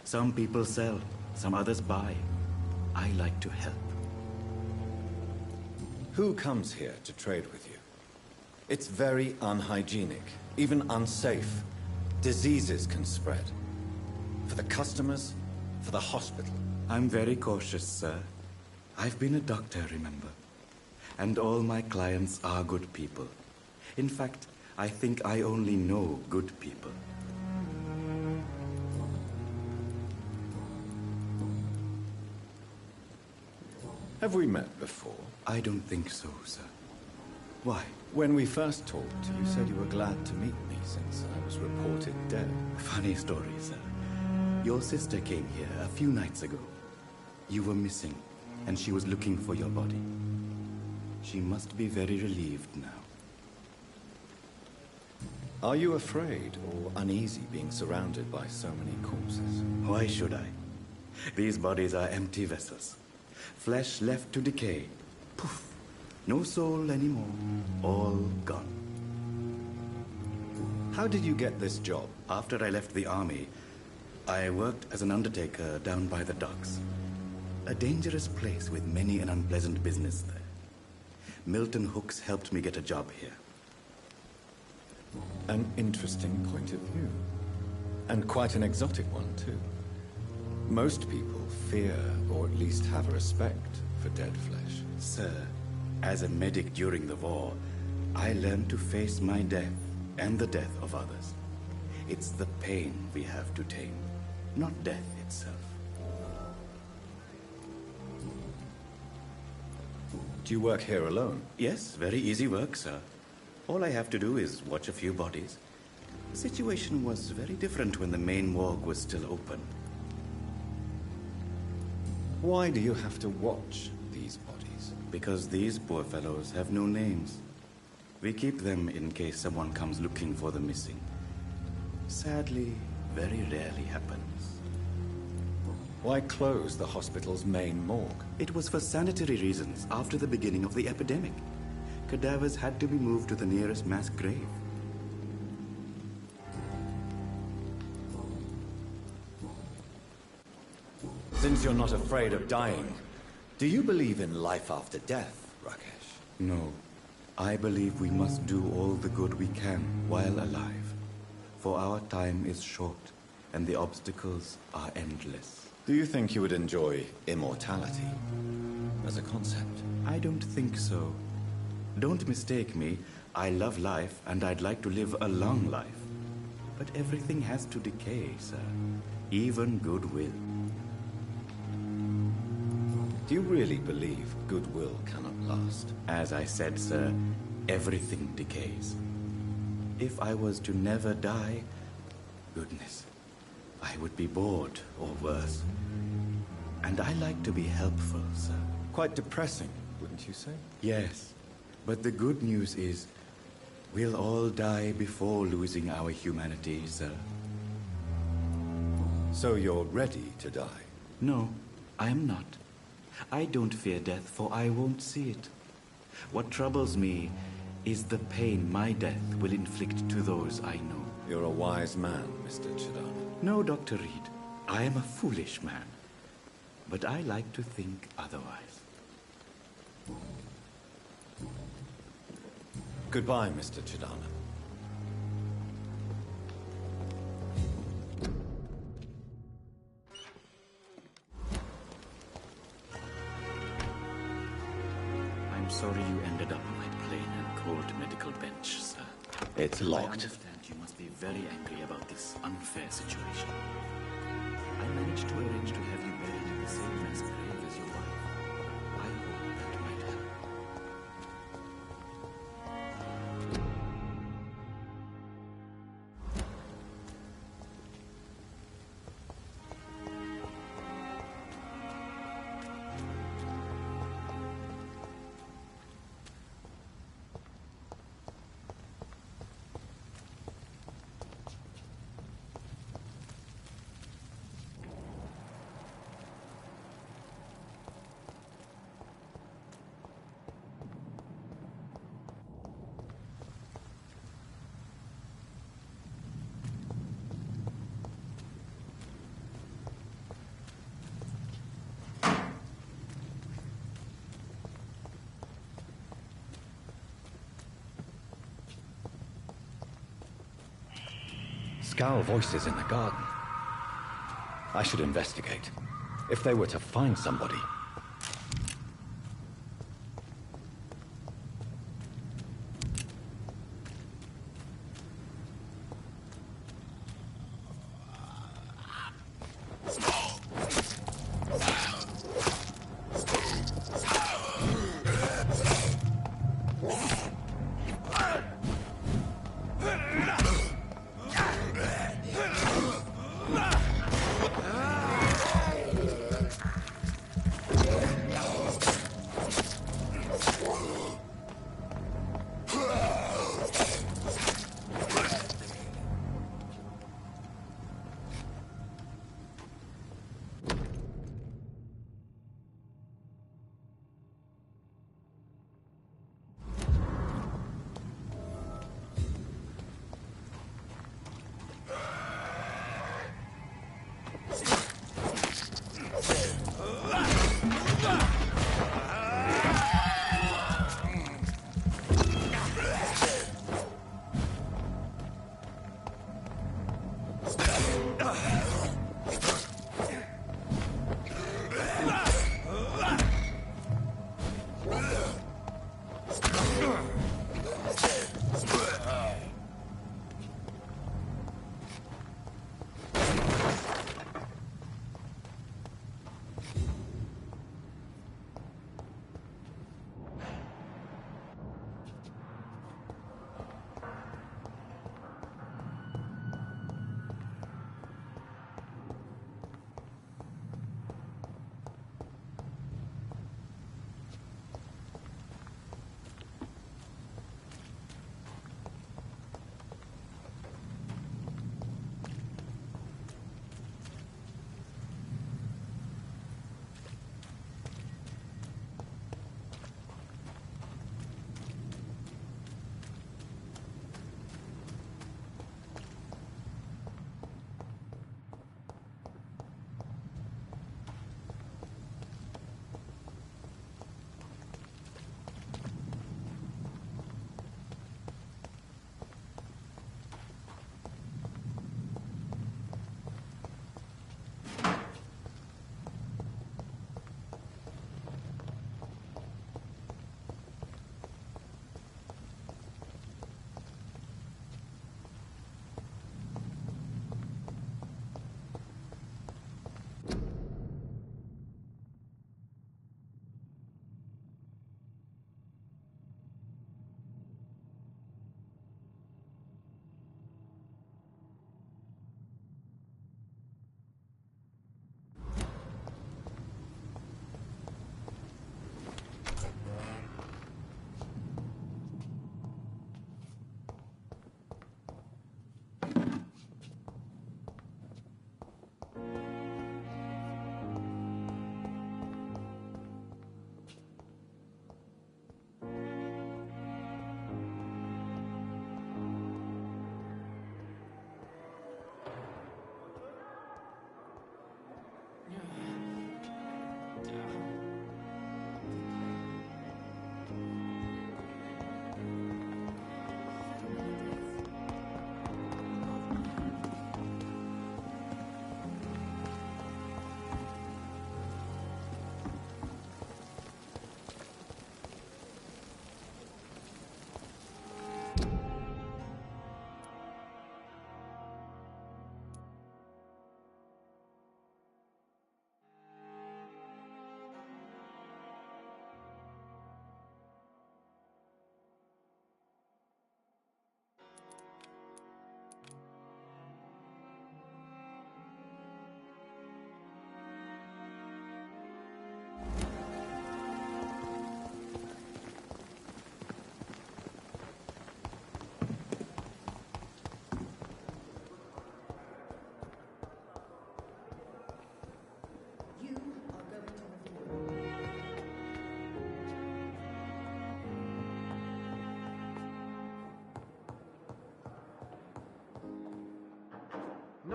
Some people sell, some others buy. I like to help. Who comes here to trade with you? It's very unhygienic, even unsafe. Diseases can spread. For the customers, for the hospital. I'm very cautious, sir. I've been a doctor, remember? And all my clients are good people. In fact, I think I only know good people. Have we met before? I don't think so, sir. Why? When we first talked, you said you were glad to meet me since I was reported dead. Funny story, sir. Your sister came here a few nights ago. You were missing, and she was looking for your body. She must be very relieved now. Are you afraid or uneasy being surrounded by so many corpses? Why should I? These bodies are empty vessels. Flesh left to decay. Poof. No soul anymore. All gone. How did you get this job? After I left the army, I worked as an undertaker down by the docks. A dangerous place with many an unpleasant business there. Milton Hooks helped me get a job here. An interesting point of view. And quite an exotic one, too. Most people fear, or at least have a respect, for dead flesh. Sir, as a medic during the war, I learned to face my death and the death of others. It's the pain we have to tame, not death itself. Do you work here alone? Yes, very easy work, sir. All I have to do is watch a few bodies. The situation was very different when the main morgue was still open. Why do you have to watch these bodies? Because these poor fellows have no names. We keep them in case someone comes looking for the missing. Sadly, very rarely happens. Why close the hospital's main morgue? It was for sanitary reasons after the beginning of the epidemic. Cadavers had to be moved to the nearest mass grave. Since you're not afraid of dying, do you believe in life after death, Rakesh? No. I believe we must do all the good we can while alive. For our time is short, and the obstacles are endless. Do you think you would enjoy immortality as a concept? I don't think so. Don't mistake me. I love life, and I'd like to live a long life. But everything has to decay, sir. Even goodwill. Do you really believe goodwill cannot last? As I said, sir, everything decays. If I was to never die, goodness, I would be bored or worse. And I like to be helpful, sir. Quite depressing, wouldn't you say? Yes, but the good news is we'll all die before losing our humanity, sir. So you're ready to die? No, I am not. I don't fear death, for I won't see it. What troubles me is the pain my death will inflict to those I know. You're a wise man, Mr. Chidana. No, Dr. Reed. I am a foolish man. But I like to think otherwise. Goodbye, Mr. Chidana. I'm sorry you ended up on my plain and cold medical bench, sir. It's I locked. understand you must be very angry about this unfair situation. I managed to arrange to have you buried in the same mass grave as your wife. I hope that might help. Scowl voices in the garden. I should investigate. If they were to find somebody.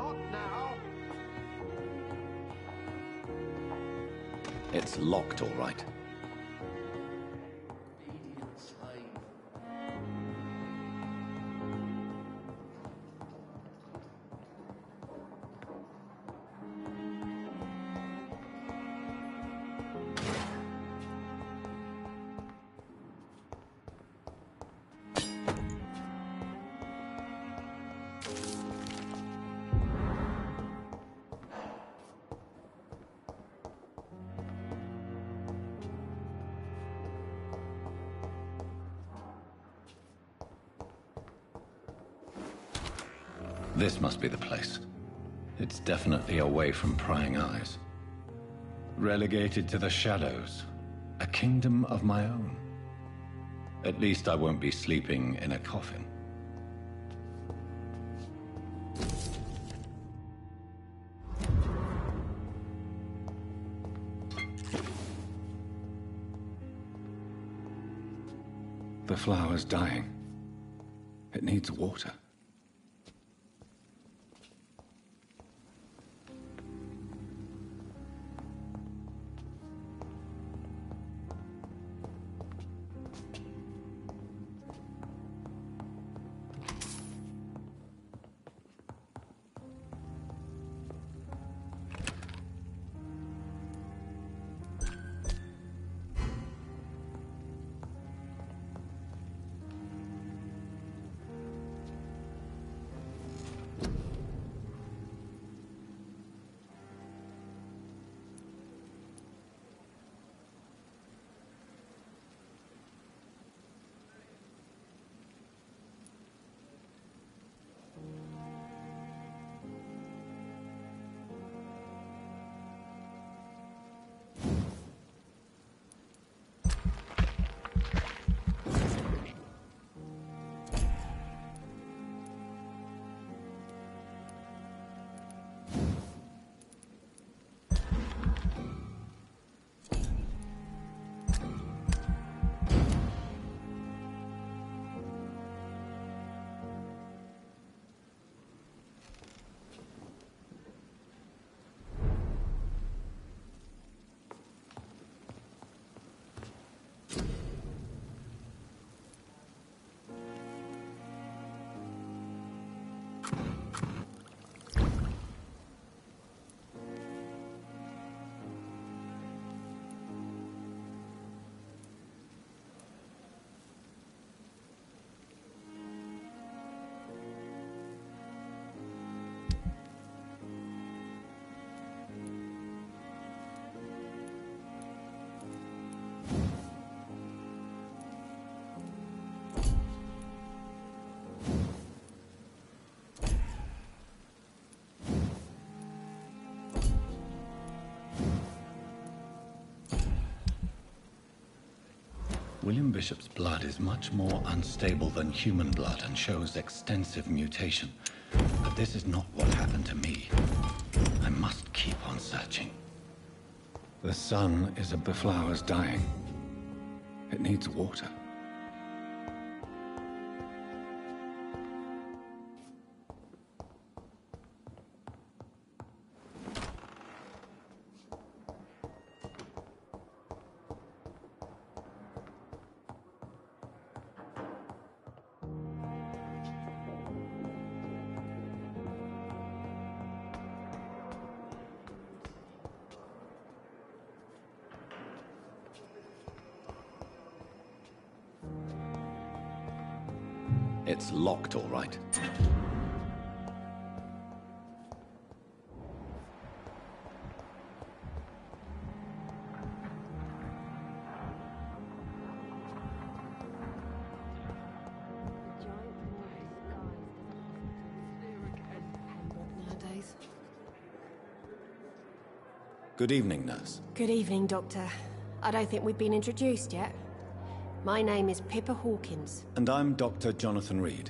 Not now. It's locked, all right. This must be the place. It's definitely away from prying eyes. Relegated to the shadows. A kingdom of my own. At least I won't be sleeping in a coffin. The flower's dying. It needs water. William Bishop's blood is much more unstable than human blood and shows extensive mutation. But this is not what happened to me. I must keep on searching. The sun is the flower's dying. It needs water. It's locked, all right. Nowadays. Good evening, nurse. Good evening, Doctor. I don't think we've been introduced yet. My name is Pippa Hawkins. And I'm Dr. Jonathan Reed.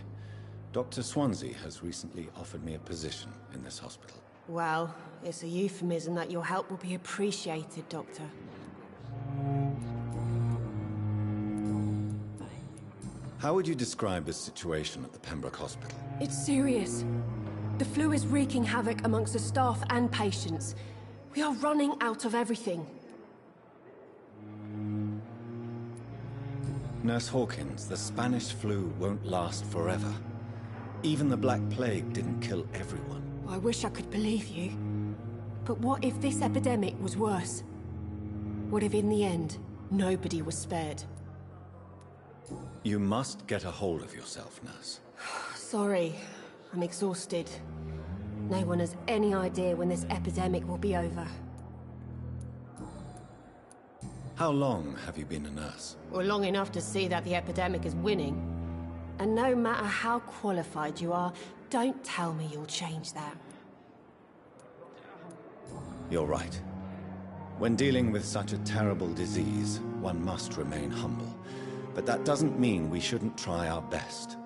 Dr. Swansea has recently offered me a position in this hospital. Well, it's a euphemism that your help will be appreciated, Doctor. How would you describe the situation at the Pembroke Hospital? It's serious. The flu is wreaking havoc amongst the staff and patients. We are running out of everything. Nurse Hawkins, the Spanish flu won't last forever. Even the Black Plague didn't kill everyone. I wish I could believe you. But what if this epidemic was worse? What if in the end, nobody was spared? You must get a hold of yourself, Nurse. Sorry, I'm exhausted. No one has any idea when this epidemic will be over. How long have you been a nurse? Well, long enough to see that the epidemic is winning. And no matter how qualified you are, don't tell me you'll change that. You're right. When dealing with such a terrible disease, one must remain humble. But that doesn't mean we shouldn't try our best.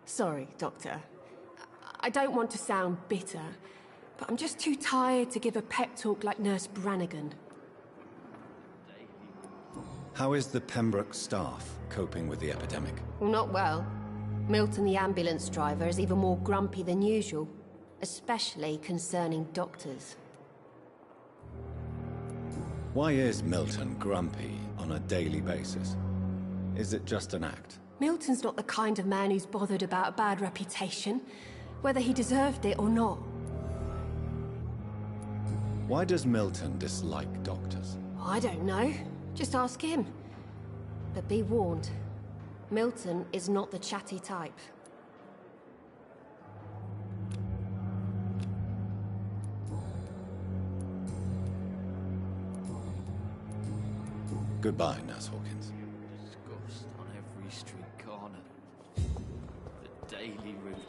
Sorry, Doctor. I don't want to sound bitter, but I'm just too tired to give a pep talk like Nurse Brannigan. How is the Pembroke staff coping with the epidemic? Well, not well. Milton, the ambulance driver, is even more grumpy than usual, especially concerning doctors. Why is Milton grumpy on a daily basis? Is it just an act? Milton's not the kind of man who's bothered about a bad reputation, whether he deserved it or not. Why does Milton dislike doctors? I don't know. Just ask him. But be warned, Milton is not the chatty type. Goodbye, Nurse Hawkins. Disgust on every street corner. The daily routine.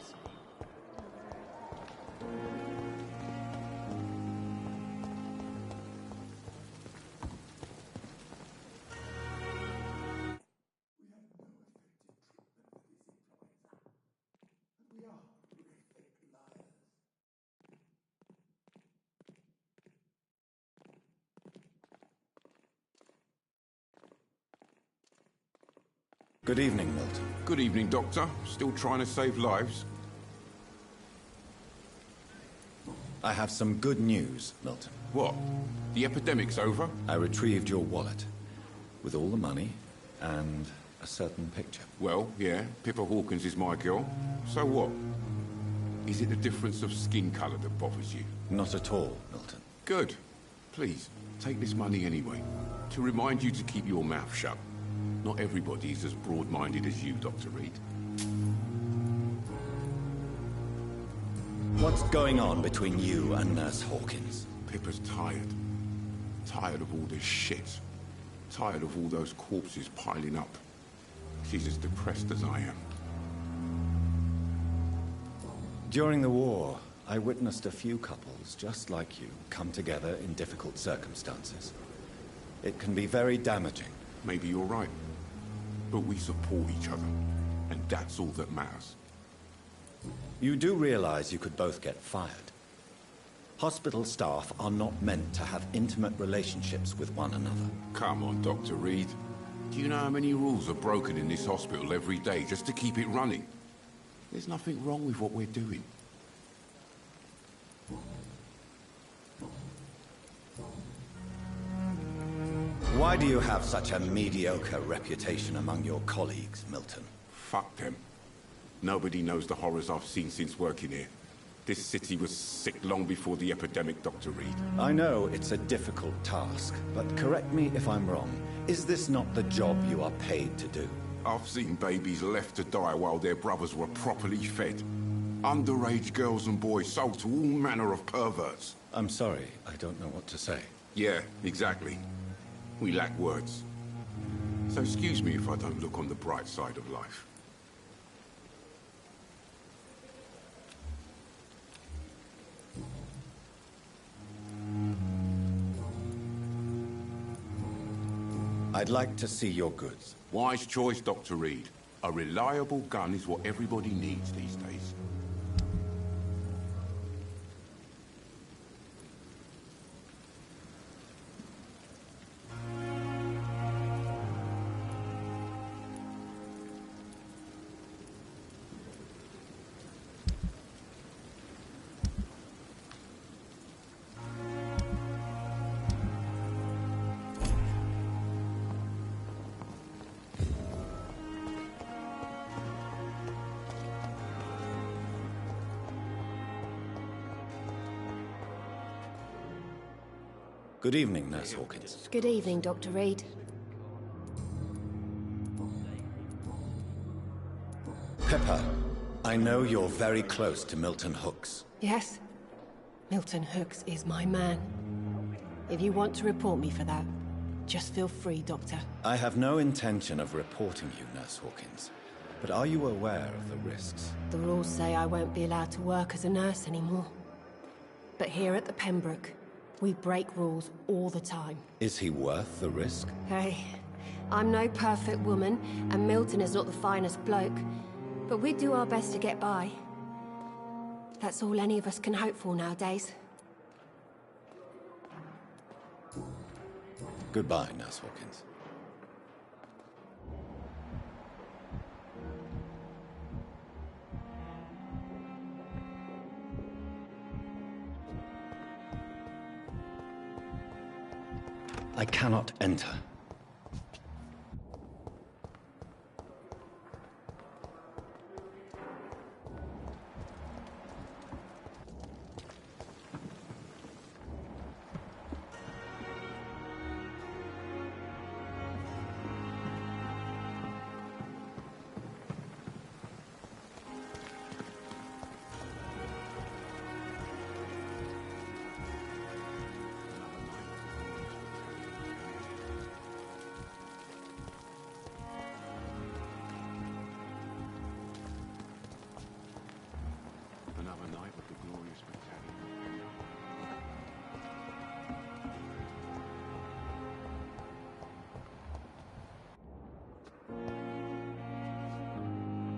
Good evening, Milton. Good evening, Doctor. Still trying to save lives? I have some good news, Milton. What? The epidemic's over? I retrieved your wallet, with all the money, and a certain picture. Well, yeah, Pippa Hawkins is my girl. So what? Is it the difference of skin colour that bothers you? Not at all, Milton. Good. Please, take this money anyway. To remind you to keep your mouth shut. Not everybody is as broad-minded as you, Dr. Reed. What's going on between you and Nurse Hawkins? Pippa's tired. Tired of all this shit. Tired of all those corpses piling up. She's as depressed as I am. During the war, I witnessed a few couples just like you come together in difficult circumstances. It can be very damaging. Maybe you're right. But we support each other, and that's all that matters. You do realize you could both get fired. Hospital staff are not meant to have intimate relationships with one another. Come on, Dr. Reed. Do you know how many rules are broken in this hospital every day just to keep it running? There's nothing wrong with what we're doing. Why do you have such a mediocre reputation among your colleagues, Milton? Fuck them. Nobody knows the horrors I've seen since working here. This city was sick long before the epidemic, Dr. Reed. I know it's a difficult task, but correct me if I'm wrong. Is this not the job you are paid to do? I've seen babies left to die while their brothers were properly fed. Underage girls and boys sold to all manner of perverts. I'm sorry, I don't know what to say. Yeah, exactly. We lack words. So excuse me if I don't look on the bright side of life. I'd like to see your goods. Wise choice, Dr. Reed. A reliable gun is what everybody needs these days. Good evening, Nurse Hawkins. Good evening, Dr. Reed. Pepper, I know you're very close to Milton Hooks. Yes? Milton Hooks is my man. If you want to report me for that, just feel free, Doctor. I have no intention of reporting you, Nurse Hawkins. But are you aware of the risks? The rules say I won't be allowed to work as a nurse anymore. But here at the Pembroke, we break rules all the time. Is he worth the risk? Hey, I'm no perfect woman, and Milton is not the finest bloke. But we do our best to get by. That's all any of us can hope for nowadays. Goodbye, Nurse Hawkins. I cannot enter.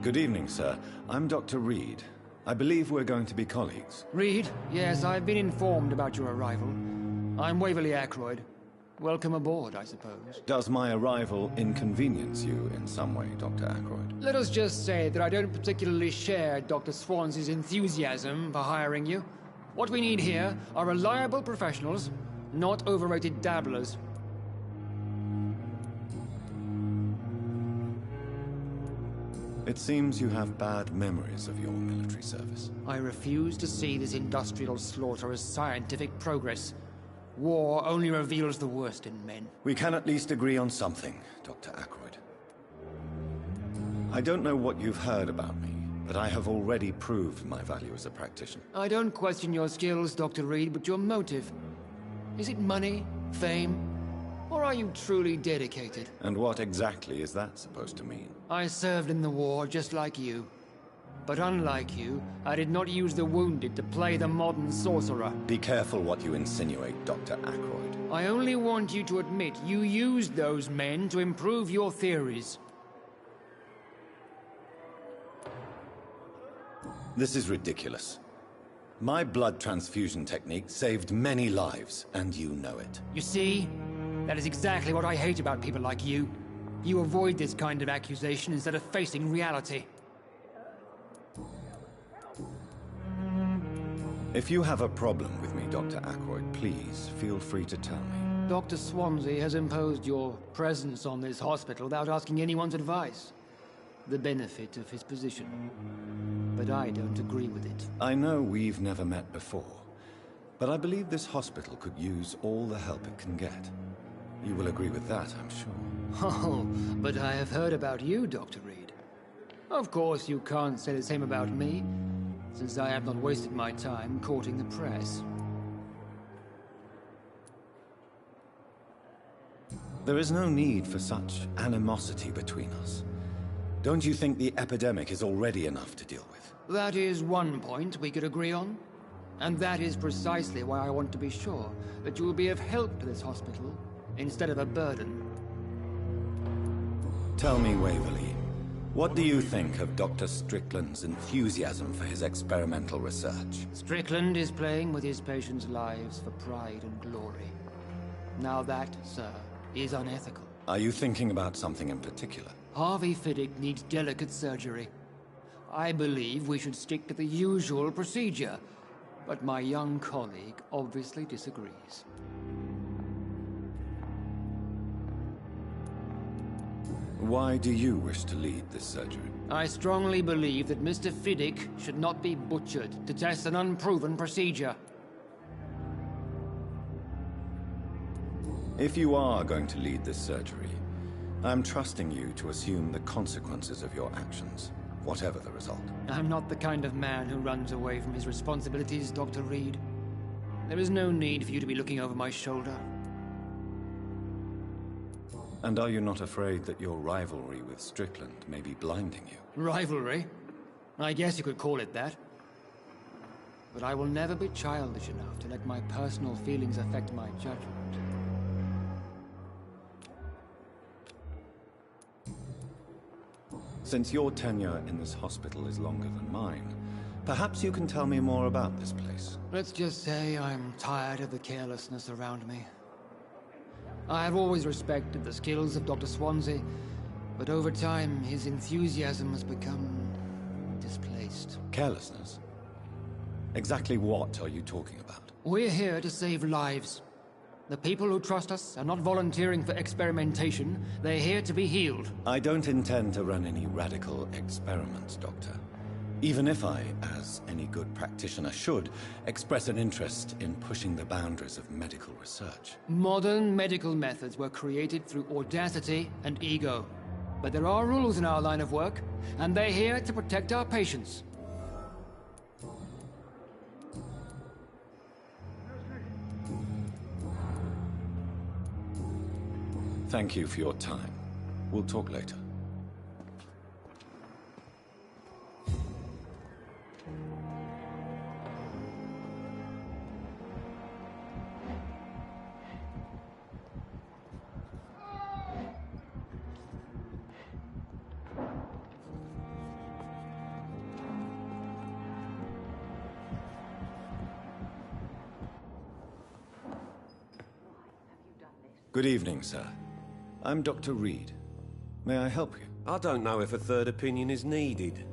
Good evening, sir. I'm Dr. Reed. I believe we're going to be colleagues. Reed? Yes, I've been informed about your arrival. I'm Waverly Ackroyd. Welcome aboard, I suppose. Does my arrival inconvenience you in some way, Dr. Ackroyd? Let us just say that I don't particularly share Dr. Swansea's enthusiasm for hiring you. What we need here are reliable professionals, not overrated dabblers. It seems you have bad memories of your military service. I refuse to see this industrial slaughter as scientific progress. War only reveals the worst in men. We can at least agree on something, Dr. Ackroyd. I don't know what you've heard about me, but I have already proved my value as a practitioner. I don't question your skills, Dr. Reed, but your motive. Is it money, fame, or are you truly dedicated? And what exactly is that supposed to mean? I served in the war just like you. But unlike you, I did not use the wounded to play the modern sorcerer. Be careful what you insinuate, Dr. Ackroyd. I only want you to admit you used those men to improve your theories. This is ridiculous. My blood transfusion technique saved many lives, and you know it. You see? That is exactly what I hate about people like you. You avoid this kind of accusation instead of facing reality. If you have a problem with me, Dr. Ackroyd, please feel free to tell me. Dr. Swansea has imposed your presence on this hospital without asking anyone's advice. The benefit of his position. But I don't agree with it. I know we've never met before, but I believe this hospital could use all the help it can get. You will agree with that, I'm sure. Oh, but I have heard about you, Dr. Reed. Of course, you can't say the same about me, since I have not wasted my time courting the press. There is no need for such animosity between us. Don't you think the epidemic is already enough to deal with? That is one point we could agree on. And that is precisely why I want to be sure that you will be of help to this hospital, instead of a burden. Tell me, Waverly, what do you think of Dr. Strickland's enthusiasm for his experimental research? Strickland is playing with his patients' lives for pride and glory. Now that, sir, is unethical. Are you thinking about something in particular? Harvey Fiddick needs delicate surgery. I believe we should stick to the usual procedure, but my young colleague obviously disagrees. Why do you wish to lead this surgery? I strongly believe that Mr. Fiddick should not be butchered to test an unproven procedure. If you are going to lead this surgery, I'm trusting you to assume the consequences of your actions, whatever the result. I'm not the kind of man who runs away from his responsibilities, Dr. Reed. There is no need for you to be looking over my shoulder. And are you not afraid that your rivalry with Strickland may be blinding you? Rivalry? I guess you could call it that. But I will never be childish enough to let my personal feelings affect my judgment. Since your tenure in this hospital is longer than mine, perhaps you can tell me more about this place. Let's just say I'm tired of the carelessness around me. I have always respected the skills of Dr. Swansea, but over time his enthusiasm has become displaced. Carelessness? Exactly what are you talking about? We're here to save lives. The people who trust us are not volunteering for experimentation. They're here to be healed. I don't intend to run any radical experiments, Doctor. Even if I, as any good practitioner should, express an interest in pushing the boundaries of medical research. Modern medical methods were created through audacity and ego. But there are rules in our line of work, and they're here to protect our patients. Thank you for your time. We'll talk later. Good evening, sir. I'm Dr. Reed. May I help you? I don't know if a third opinion is needed.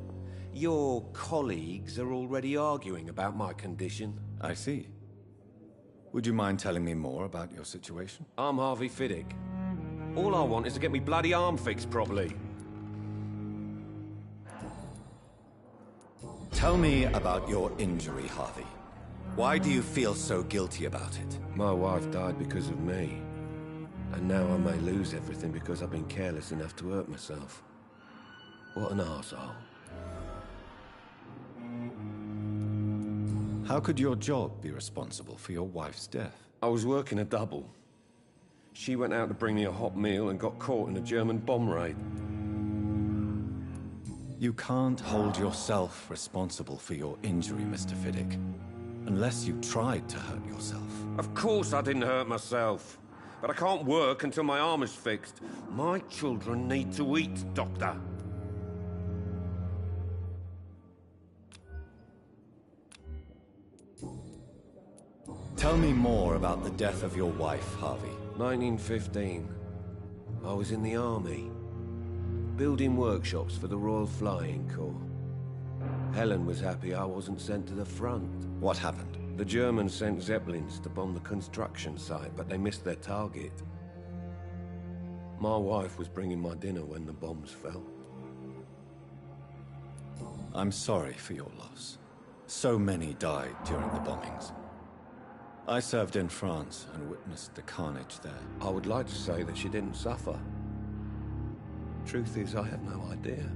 Your colleagues are already arguing about my condition. I see. Would you mind telling me more about your situation? I'm Harvey Fiddick. All I want is to get me bloody arm fixed properly. Tell me about your injury, Harvey. Why do you feel so guilty about it? My wife died because of me. And now I may lose everything because I've been careless enough to hurt myself. What an arsehole. How could your job be responsible for your wife's death? I was working a double. She went out to bring me a hot meal and got caught in a German bomb raid. You can't hold yourself responsible for your injury, Mr. Fiddick, unless you tried to hurt yourself. Of course I didn't hurt myself. But I can't work until my arm is fixed. My children need to eat, Doctor. Tell me more about the death of your wife, Harvey. 1915. I was in the army, building workshops for the Royal Flying Corps. Helen was happy I wasn't sent to the front. What happened? The Germans sent Zeppelins to bomb the construction site, but they missed their target. My wife was bringing my dinner when the bombs fell. I'm sorry for your loss. So many died during the bombings. I served in France and witnessed the carnage there. I would like to say that she didn't suffer. Truth is, I have no idea.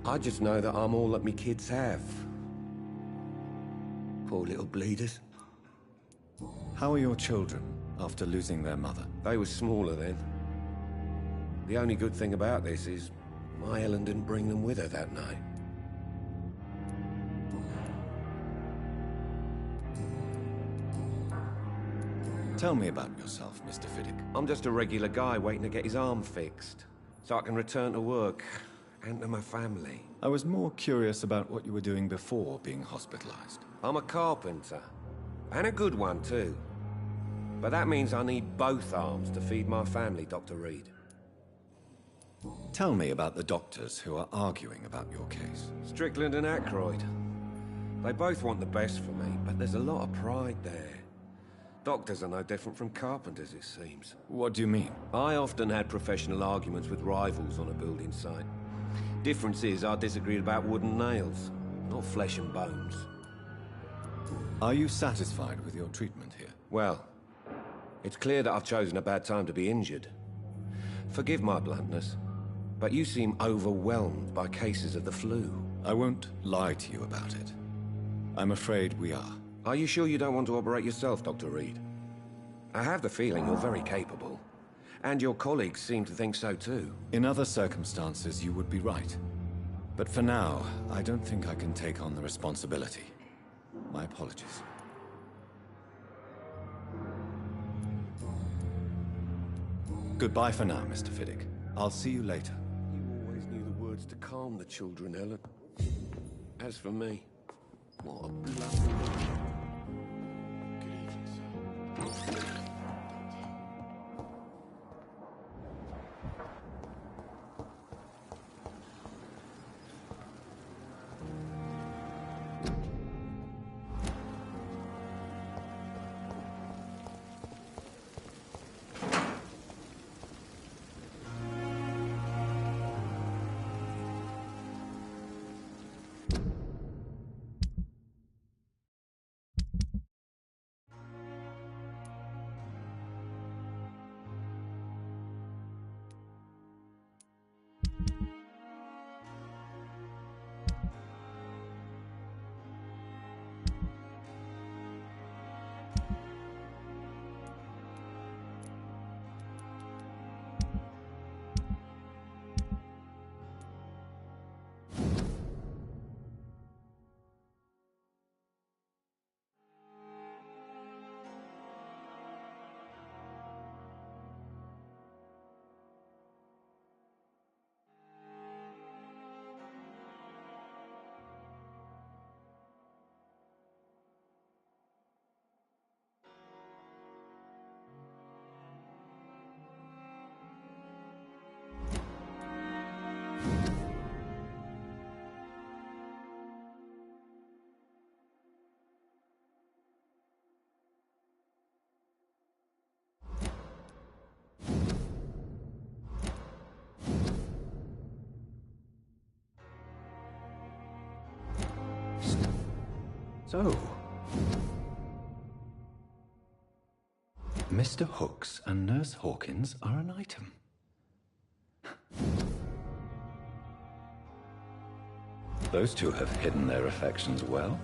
I just know that I'm all that me kids have. Poor little bleeders. How are your children after losing their mother? They were smaller then. The only good thing about this is my Helen didn't bring them with her that night. Tell me about yourself, Mr. Fiddick. I'm just a regular guy waiting to get his arm fixed, so I can return to work and to my family. I was more curious about what you were doing before being hospitalized. I'm a carpenter, and a good one too. But that means I need both arms to feed my family, Dr. Reed. Tell me about the doctors who are arguing about your case. Strickland and Aykroyd. They both want the best for me, but there's a lot of pride there. Doctors are no different from carpenters, it seems. What do you mean? I often had professional arguments with rivals on a building site. Difference is I disagreed about wooden nails, not flesh and bones. Are you satisfied with your treatment here? Well, It's clear that I've chosen a bad time to be injured. Forgive my bluntness, but you seem overwhelmed by cases of the flu. I won't lie to you about it. I'm afraid we are. Are you sure you don't want to operate yourself, Dr. Reed? I have the feeling you're very capable. And your colleagues seem to think so too. In other circumstances, you would be right. But for now, I don't think I can take on the responsibility. My apologies. Goodbye for now, Mr. Fiddick. I'll see you later. You always knew the words to calm the children, Helen. As for me, what a bloody... Good evening, sir. So... Mr. Hooks and Nurse Hawkins are an item. Those two have hidden their affections well.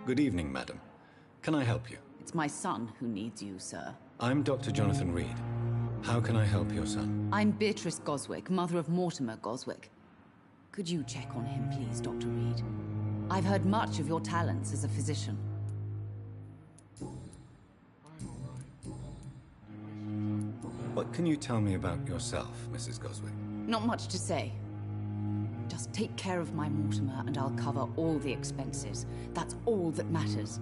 Good evening, madam. Can I help you? It's my son who needs you, sir. I'm Dr. Jonathan Reed. How can I help your son? I'm Beatrice Goswick, mother of Mortimer Goswick. Could you check on him, please, Dr. Reed? I've heard much of your talents as a physician. What can you tell me about yourself, Mrs. Goswick? Not much to say. Just take care of my Mortimer and I'll cover all the expenses. That's all that matters.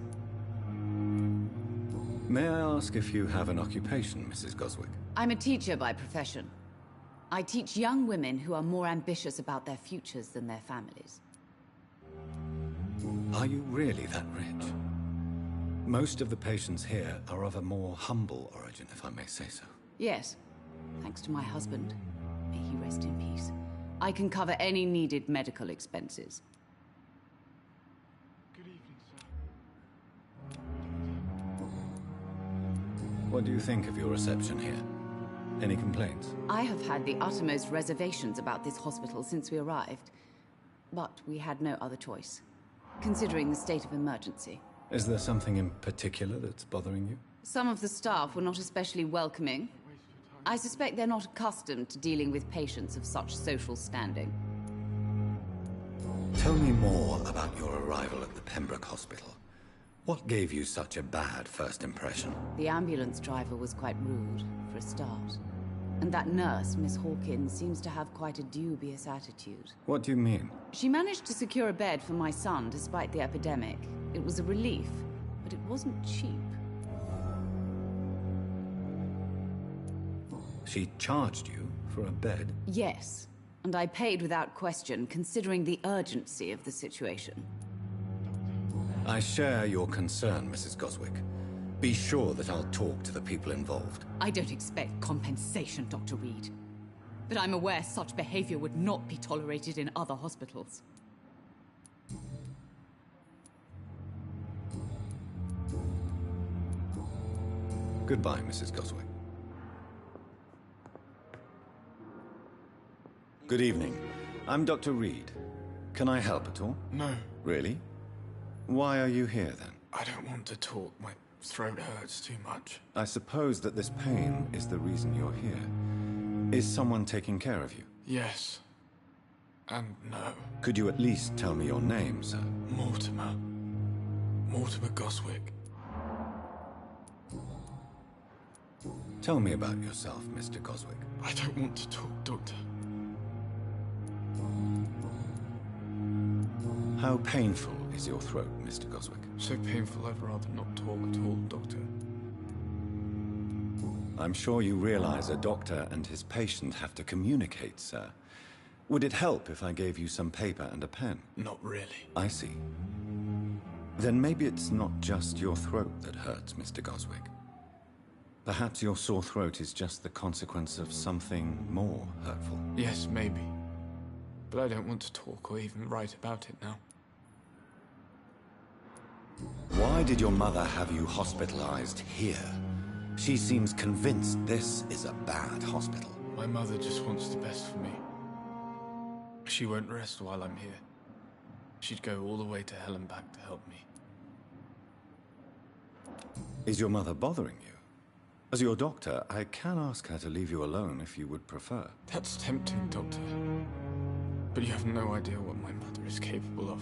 May I ask if you have an occupation, Mrs. Goswick? I'm a teacher by profession. I teach young women who are more ambitious about their futures than their families. Are you really that rich? Most of the patients here are of a more humble origin, if I may say so. Yes, thanks to my husband. May he rest in peace. I can cover any needed medical expenses. Good evening, sir. What do you think of your reception here? Any complaints? I have had the uttermost reservations about this hospital since we arrived. But we had no other choice, considering the state of emergency. Is there something in particular that's bothering you? Some of the staff were not especially welcoming. I suspect they're not accustomed to dealing with patients of such social standing. Tell me more about your arrival at the Pembroke Hospital. What gave you such a bad first impression? The ambulance driver was quite rude, for a start. And that nurse, Miss Hawkins, seems to have quite a dubious attitude. What do you mean? She managed to secure a bed for my son despite the epidemic. It was a relief, but it wasn't cheap. She charged you for a bed? Yes, and I paid without question, considering the urgency of the situation. I share your concern, Mrs. Goswick. Be sure that I'll talk to the people involved. I don't expect compensation, Dr. Reed. But I'm aware such behavior would not be tolerated in other hospitals. Goodbye, Mrs. Goswick. Good evening. I'm Dr. Reed. Can I help at all? No. Really? Why are you here, then? I don't want to talk. My throat hurts too much. I suppose that this pain is the reason you're here. Is someone taking care of you? Yes. And no. Could you at least tell me your name, sir? Mortimer. Mortimer Goswick. Tell me about yourself, Mr. Goswick. I don't want to talk, Doctor. How painful is your throat, Mr. Goswick? So painful I'd rather not talk at all, Doctor. I'm sure you realize a doctor and his patient have to communicate, sir. Would it help if I gave you some paper and a pen? Not really. I see. Then maybe it's not just your throat that hurts, Mr. Goswick. Perhaps your sore throat is just the consequence of something more hurtful. Yes, maybe. But I don't want to talk or even write about it now. Why did your mother have you hospitalized here? She seems convinced this is a bad hospital. My mother just wants the best for me. She won't rest while I'm here. She'd go all the way to hell and back to help me. Is your mother bothering you? As your doctor, I can ask her to leave you alone if you would prefer. That's tempting, Doctor. But you have no idea what my mother is capable of.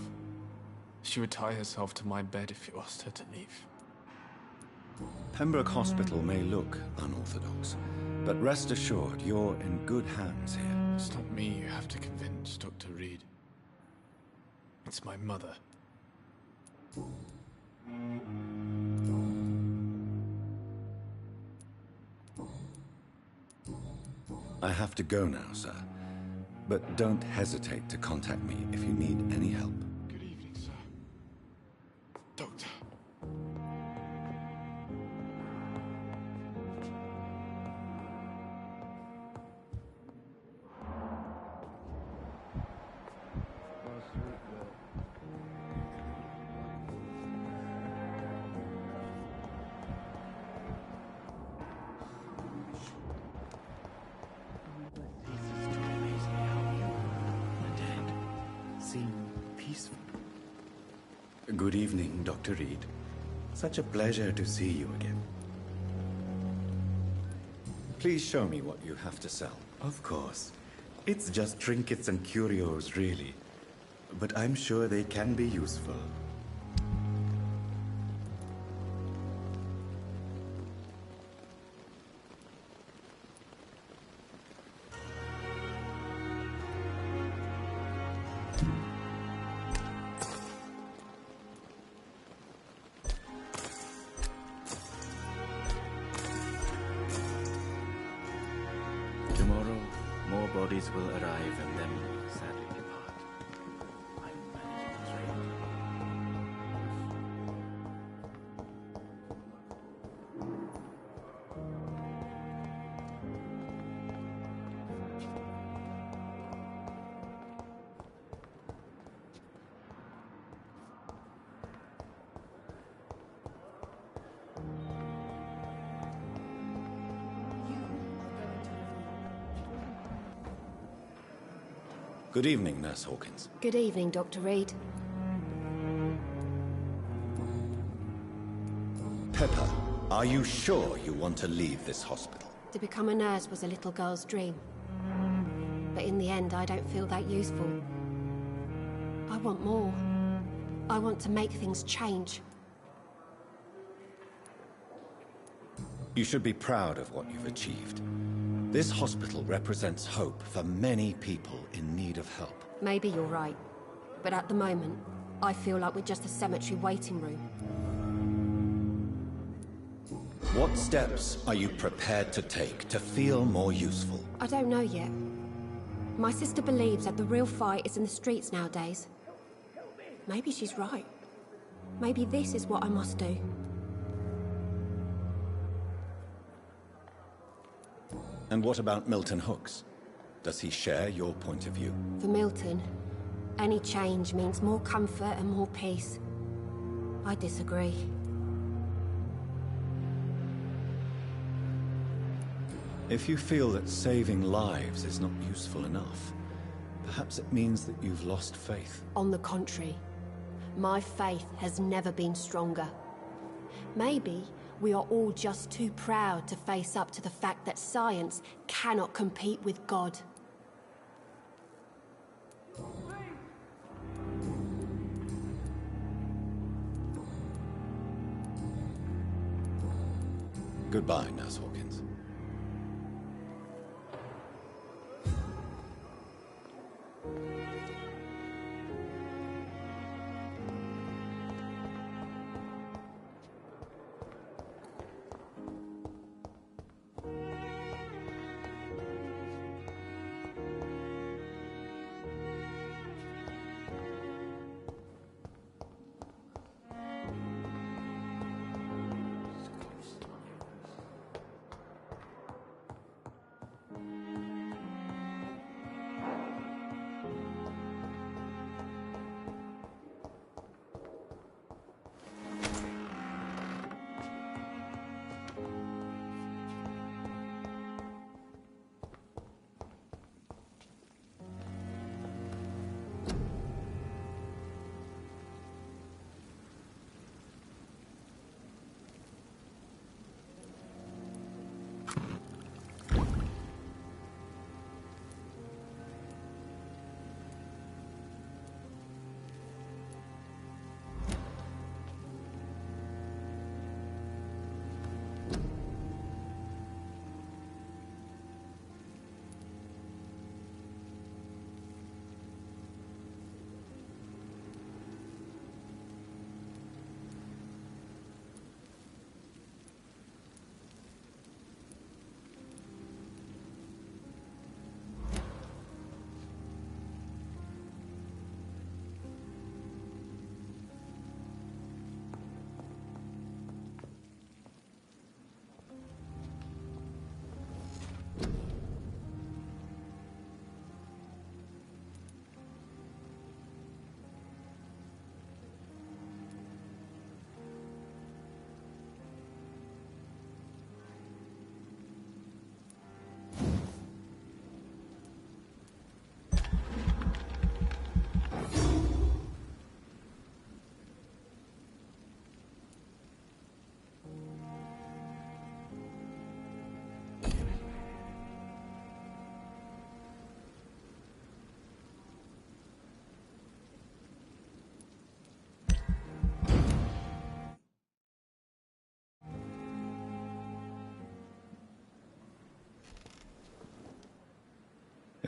She would tie herself to my bed if you asked her to leave. Pembroke Hospital may look unorthodox, but rest assured you're in good hands here. It's not me you have to convince, Dr. Reed. It's my mother. I have to go now, sir. But don't hesitate to contact me if you need any help. Good evening, sir. Doctor. Good evening, Dr. Reed. Such a pleasure to see you again. Please show me what you have to sell. Of course. It's just trinkets and curios, really. But I'm sure they can be useful. Tomorrow, more bodies will arrive and then sadly depart. Good evening, Nurse Hawkins. Good evening, Dr. Reed. Pepper, are you sure you want to leave this hospital? To become a nurse was a little girl's dream. But in the end, I don't feel that useful. I want more. I want to make things change. You should be proud of what you've achieved. This hospital represents hope for many people in need of help. Maybe you're right. But at the moment, I feel like we're just a cemetery waiting room. What steps are you prepared to take to feel more useful? I don't know yet. My sister believes that the real fight is in the streets nowadays. Maybe she's right. Maybe this is what I must do. And what about Milton Hooks? Does he share your point of view? For Milton, any change means more comfort and more peace. I disagree. If you feel that saving lives is not useful enough, perhaps it means that you've lost faith. On the contrary, my faith has never been stronger. Maybe we are all just too proud to face up to the fact that science cannot compete with God. Goodbye, Nurse Hawkins.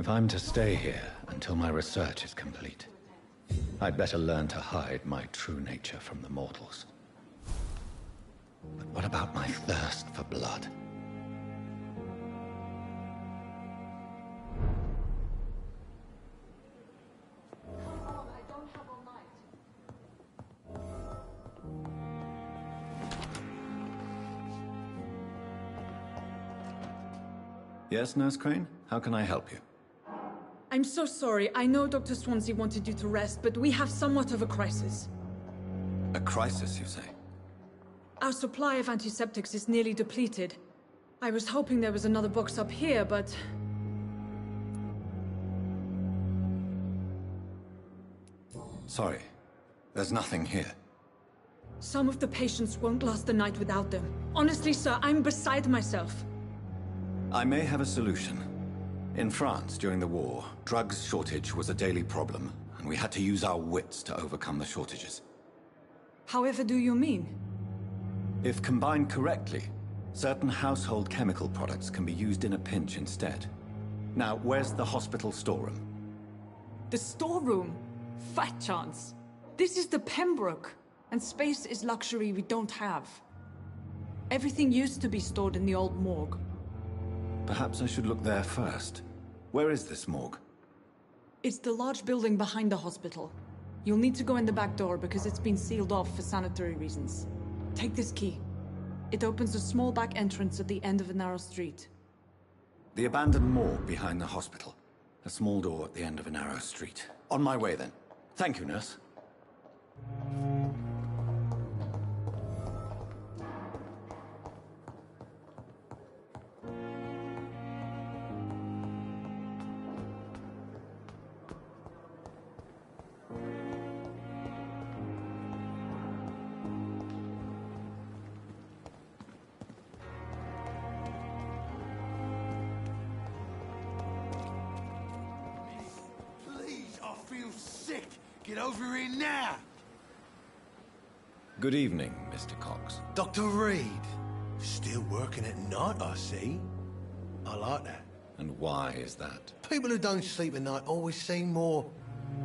If I'm to stay here until my research is complete, I'd better learn to hide my true nature from the mortals. But what about my thirst for blood? Yes, Nurse Crane? How can I help you? I'm so sorry. I know Dr. Swansea wanted you to rest, but we have somewhat of a crisis. A crisis, you say? Our supply of antiseptics is nearly depleted. I was hoping there was another box up here, but... Sorry. There's nothing here. Some of the patients won't last the night without them. Honestly, sir, I'm beside myself. I may have a solution. In France, during the war, drugs shortage was a daily problem, and we had to use our wits to overcome the shortages. However do you mean? If combined correctly, certain household chemical products can be used in a pinch instead. Now, where's the hospital storeroom? The storeroom? Fat chance. This is the Pembroke, and space is luxury we don't have. Everything used to be stored in the old morgue. Perhaps I should look there first. Where is this morgue? It's the large building behind the hospital. You'll need to go in the back door because it's been sealed off for sanitary reasons. Take this key. It opens a small back entrance at the end of a narrow street. The abandoned morgue behind the hospital. A small door at the end of a narrow street. On my way then. Thank you, nurse. Get over here now! Good evening, Mr. Cox. Dr. Reed. Still working at night, I see. I like that. And why is that? People who don't sleep at night always seem more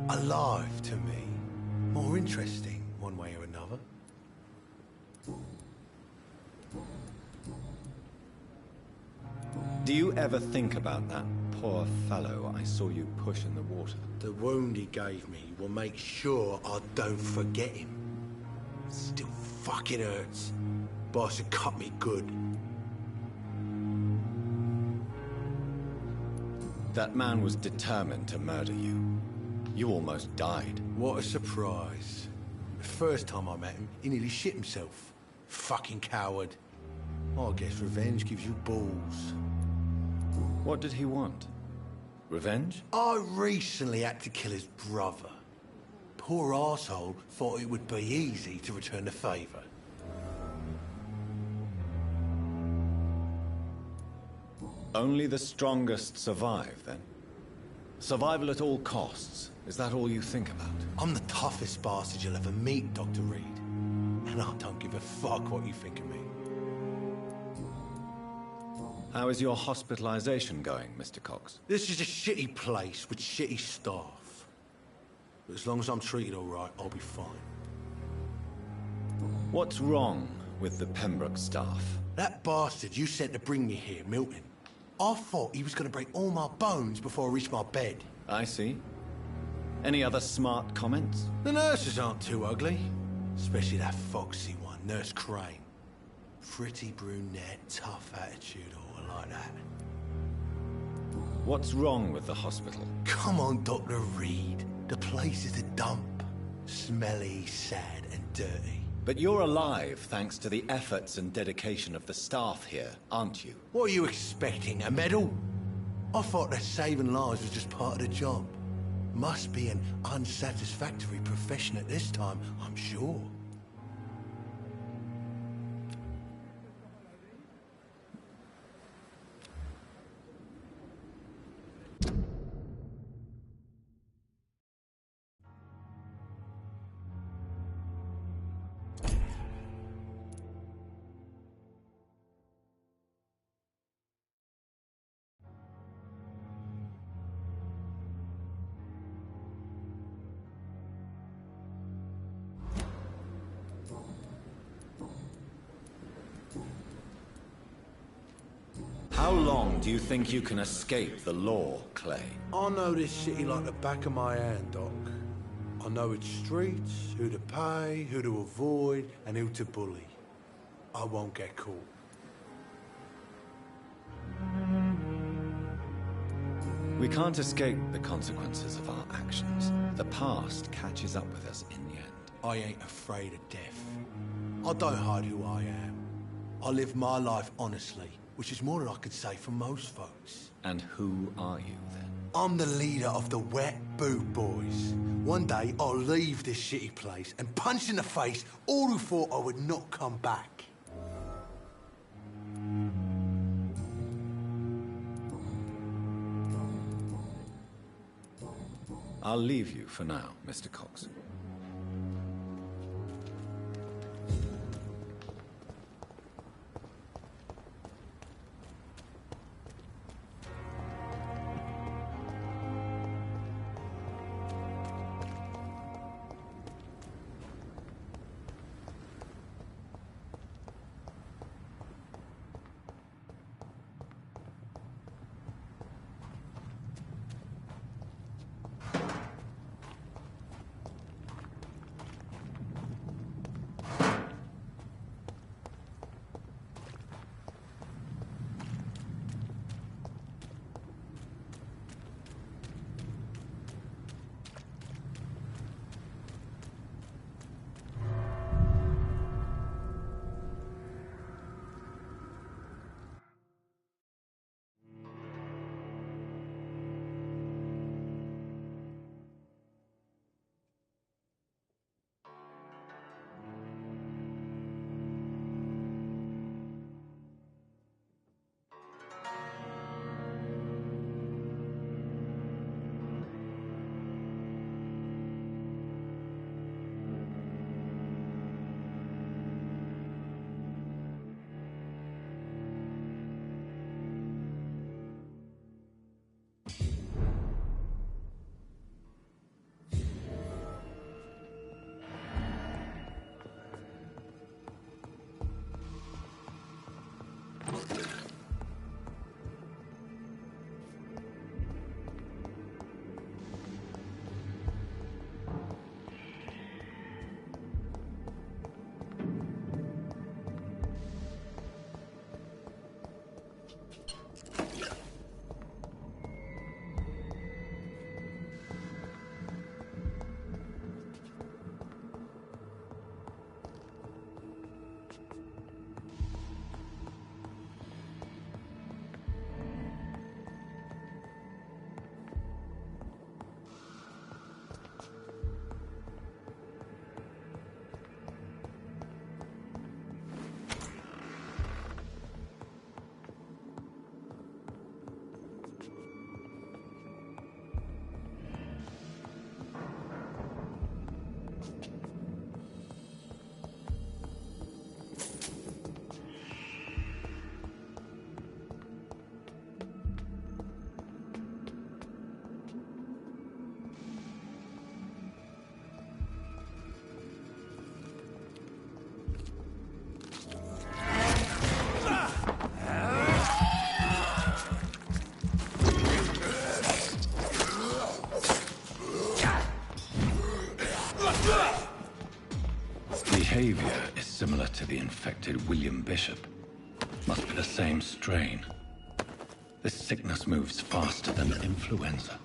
alive to me. More interesting, one way or another. Do you ever think about that poor fellow I saw you push in the water? The wound he gave me will make sure I don't forget him. Still fucking hurts. Boss had cut me good. That man was determined to murder you. You almost died. What a surprise. The first time I met him, he nearly shit himself. Fucking coward. I guess revenge gives you balls. What did he want? Revenge? I recently had to kill his brother. Poor arsehole thought it would be easy to return the favour. Only the strongest survive, then? Survival at all costs. Is that all you think about? I'm the toughest bastard you'll ever meet, Dr. Reed. And I don't give a fuck what you think of me. How is your hospitalization going, Mr. Cox? This is a shitty place with shitty staff. But as long as I'm treated all right, I'll be fine. What's wrong with the Pembroke staff? That bastard you sent to bring me here, Milton. I thought he was going to break all my bones before I reached my bed. I see. Any other smart comments? The nurses aren't too ugly. Especially that foxy one, Nurse Crane. Pretty brunette, tough attitude, all like that. What's wrong with the hospital? Come on, Dr. Reed. The place is a dump. Smelly, sad, and dirty. But you're alive thanks to the efforts and dedication of the staff here, aren't you? What are you expecting, a medal? I thought that saving lives was just part of the job. Must be an unsatisfactory profession at this time, I'm sure. How long do you think you can escape the law, Clay? I know this city like the back of my hand, Doc. I know its streets, who to pay, who to avoid, and who to bully. I won't get caught. We can't escape the consequences of our actions. The past catches up with us in the end. I ain't afraid of death. I don't hide who I am. I live my life honestly, which is more than I could say for most folks. And who are you, then? I'm the leader of the Wet Boot Boys. One day, I'll leave this shitty place and punch in the face all who thought I would not come back. I'll leave you for now, Mr. Cox. Behavior is similar to the infected William Bishop. Must be the same strain. This sickness moves faster than influenza.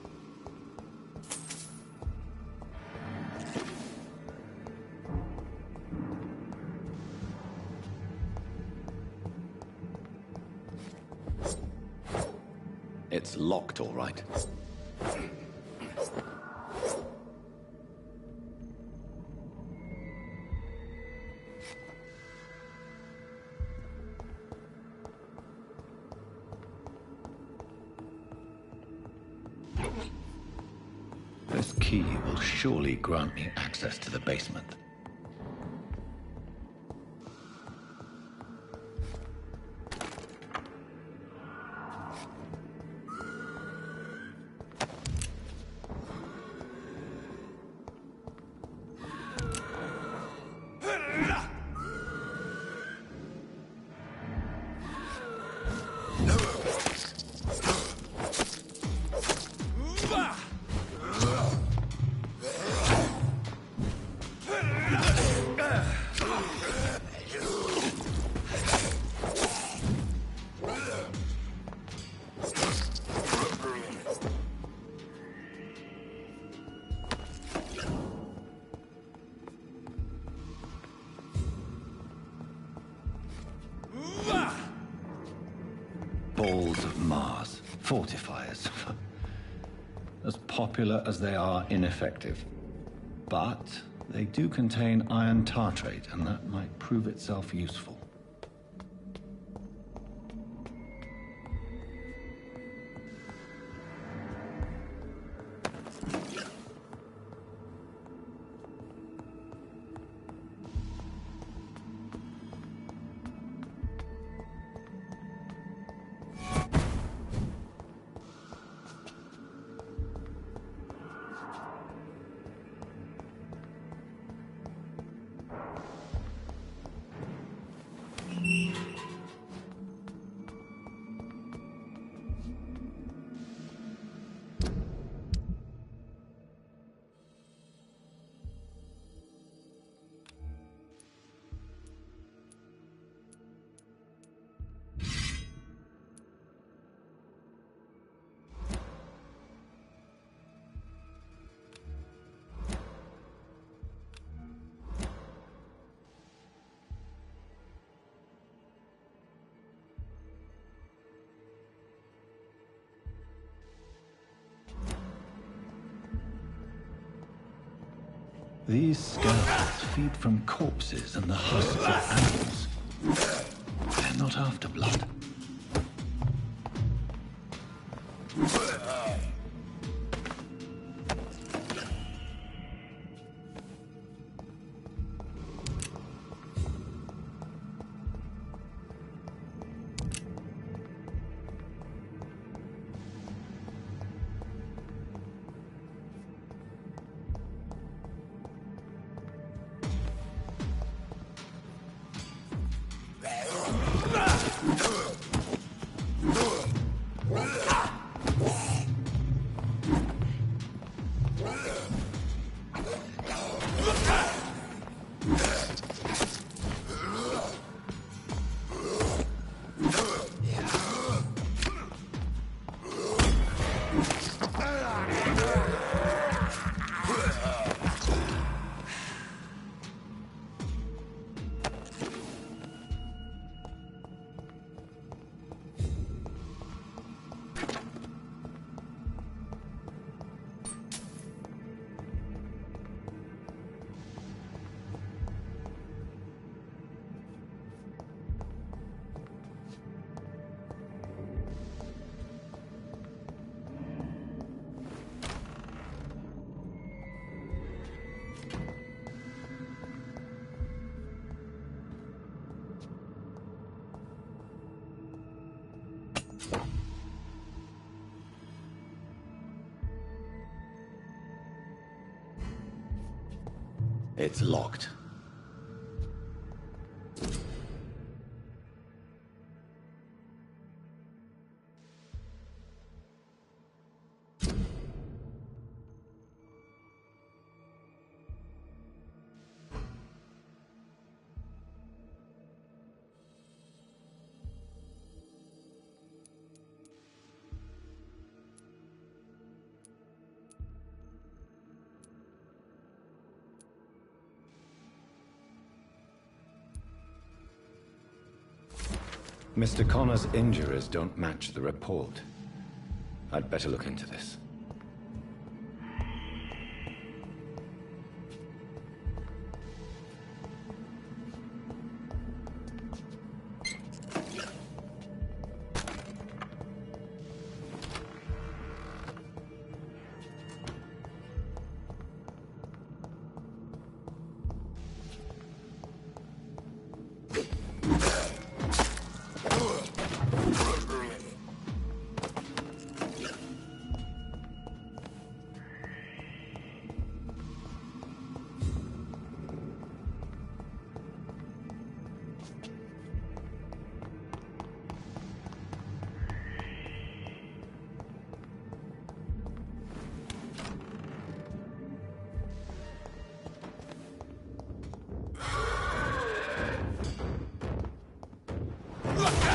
It's locked, all right. This key will surely grant me access to the basement. balls of Mars. Fortifiers. As popular as they are ineffective. But they do contain iron tartrate, and that might prove itself useful. These skeletons feed from corpses and the husks of animals. They're not after blood. It's locked. Mr. Connor's injuries don't match the report. I'd better look into this. Look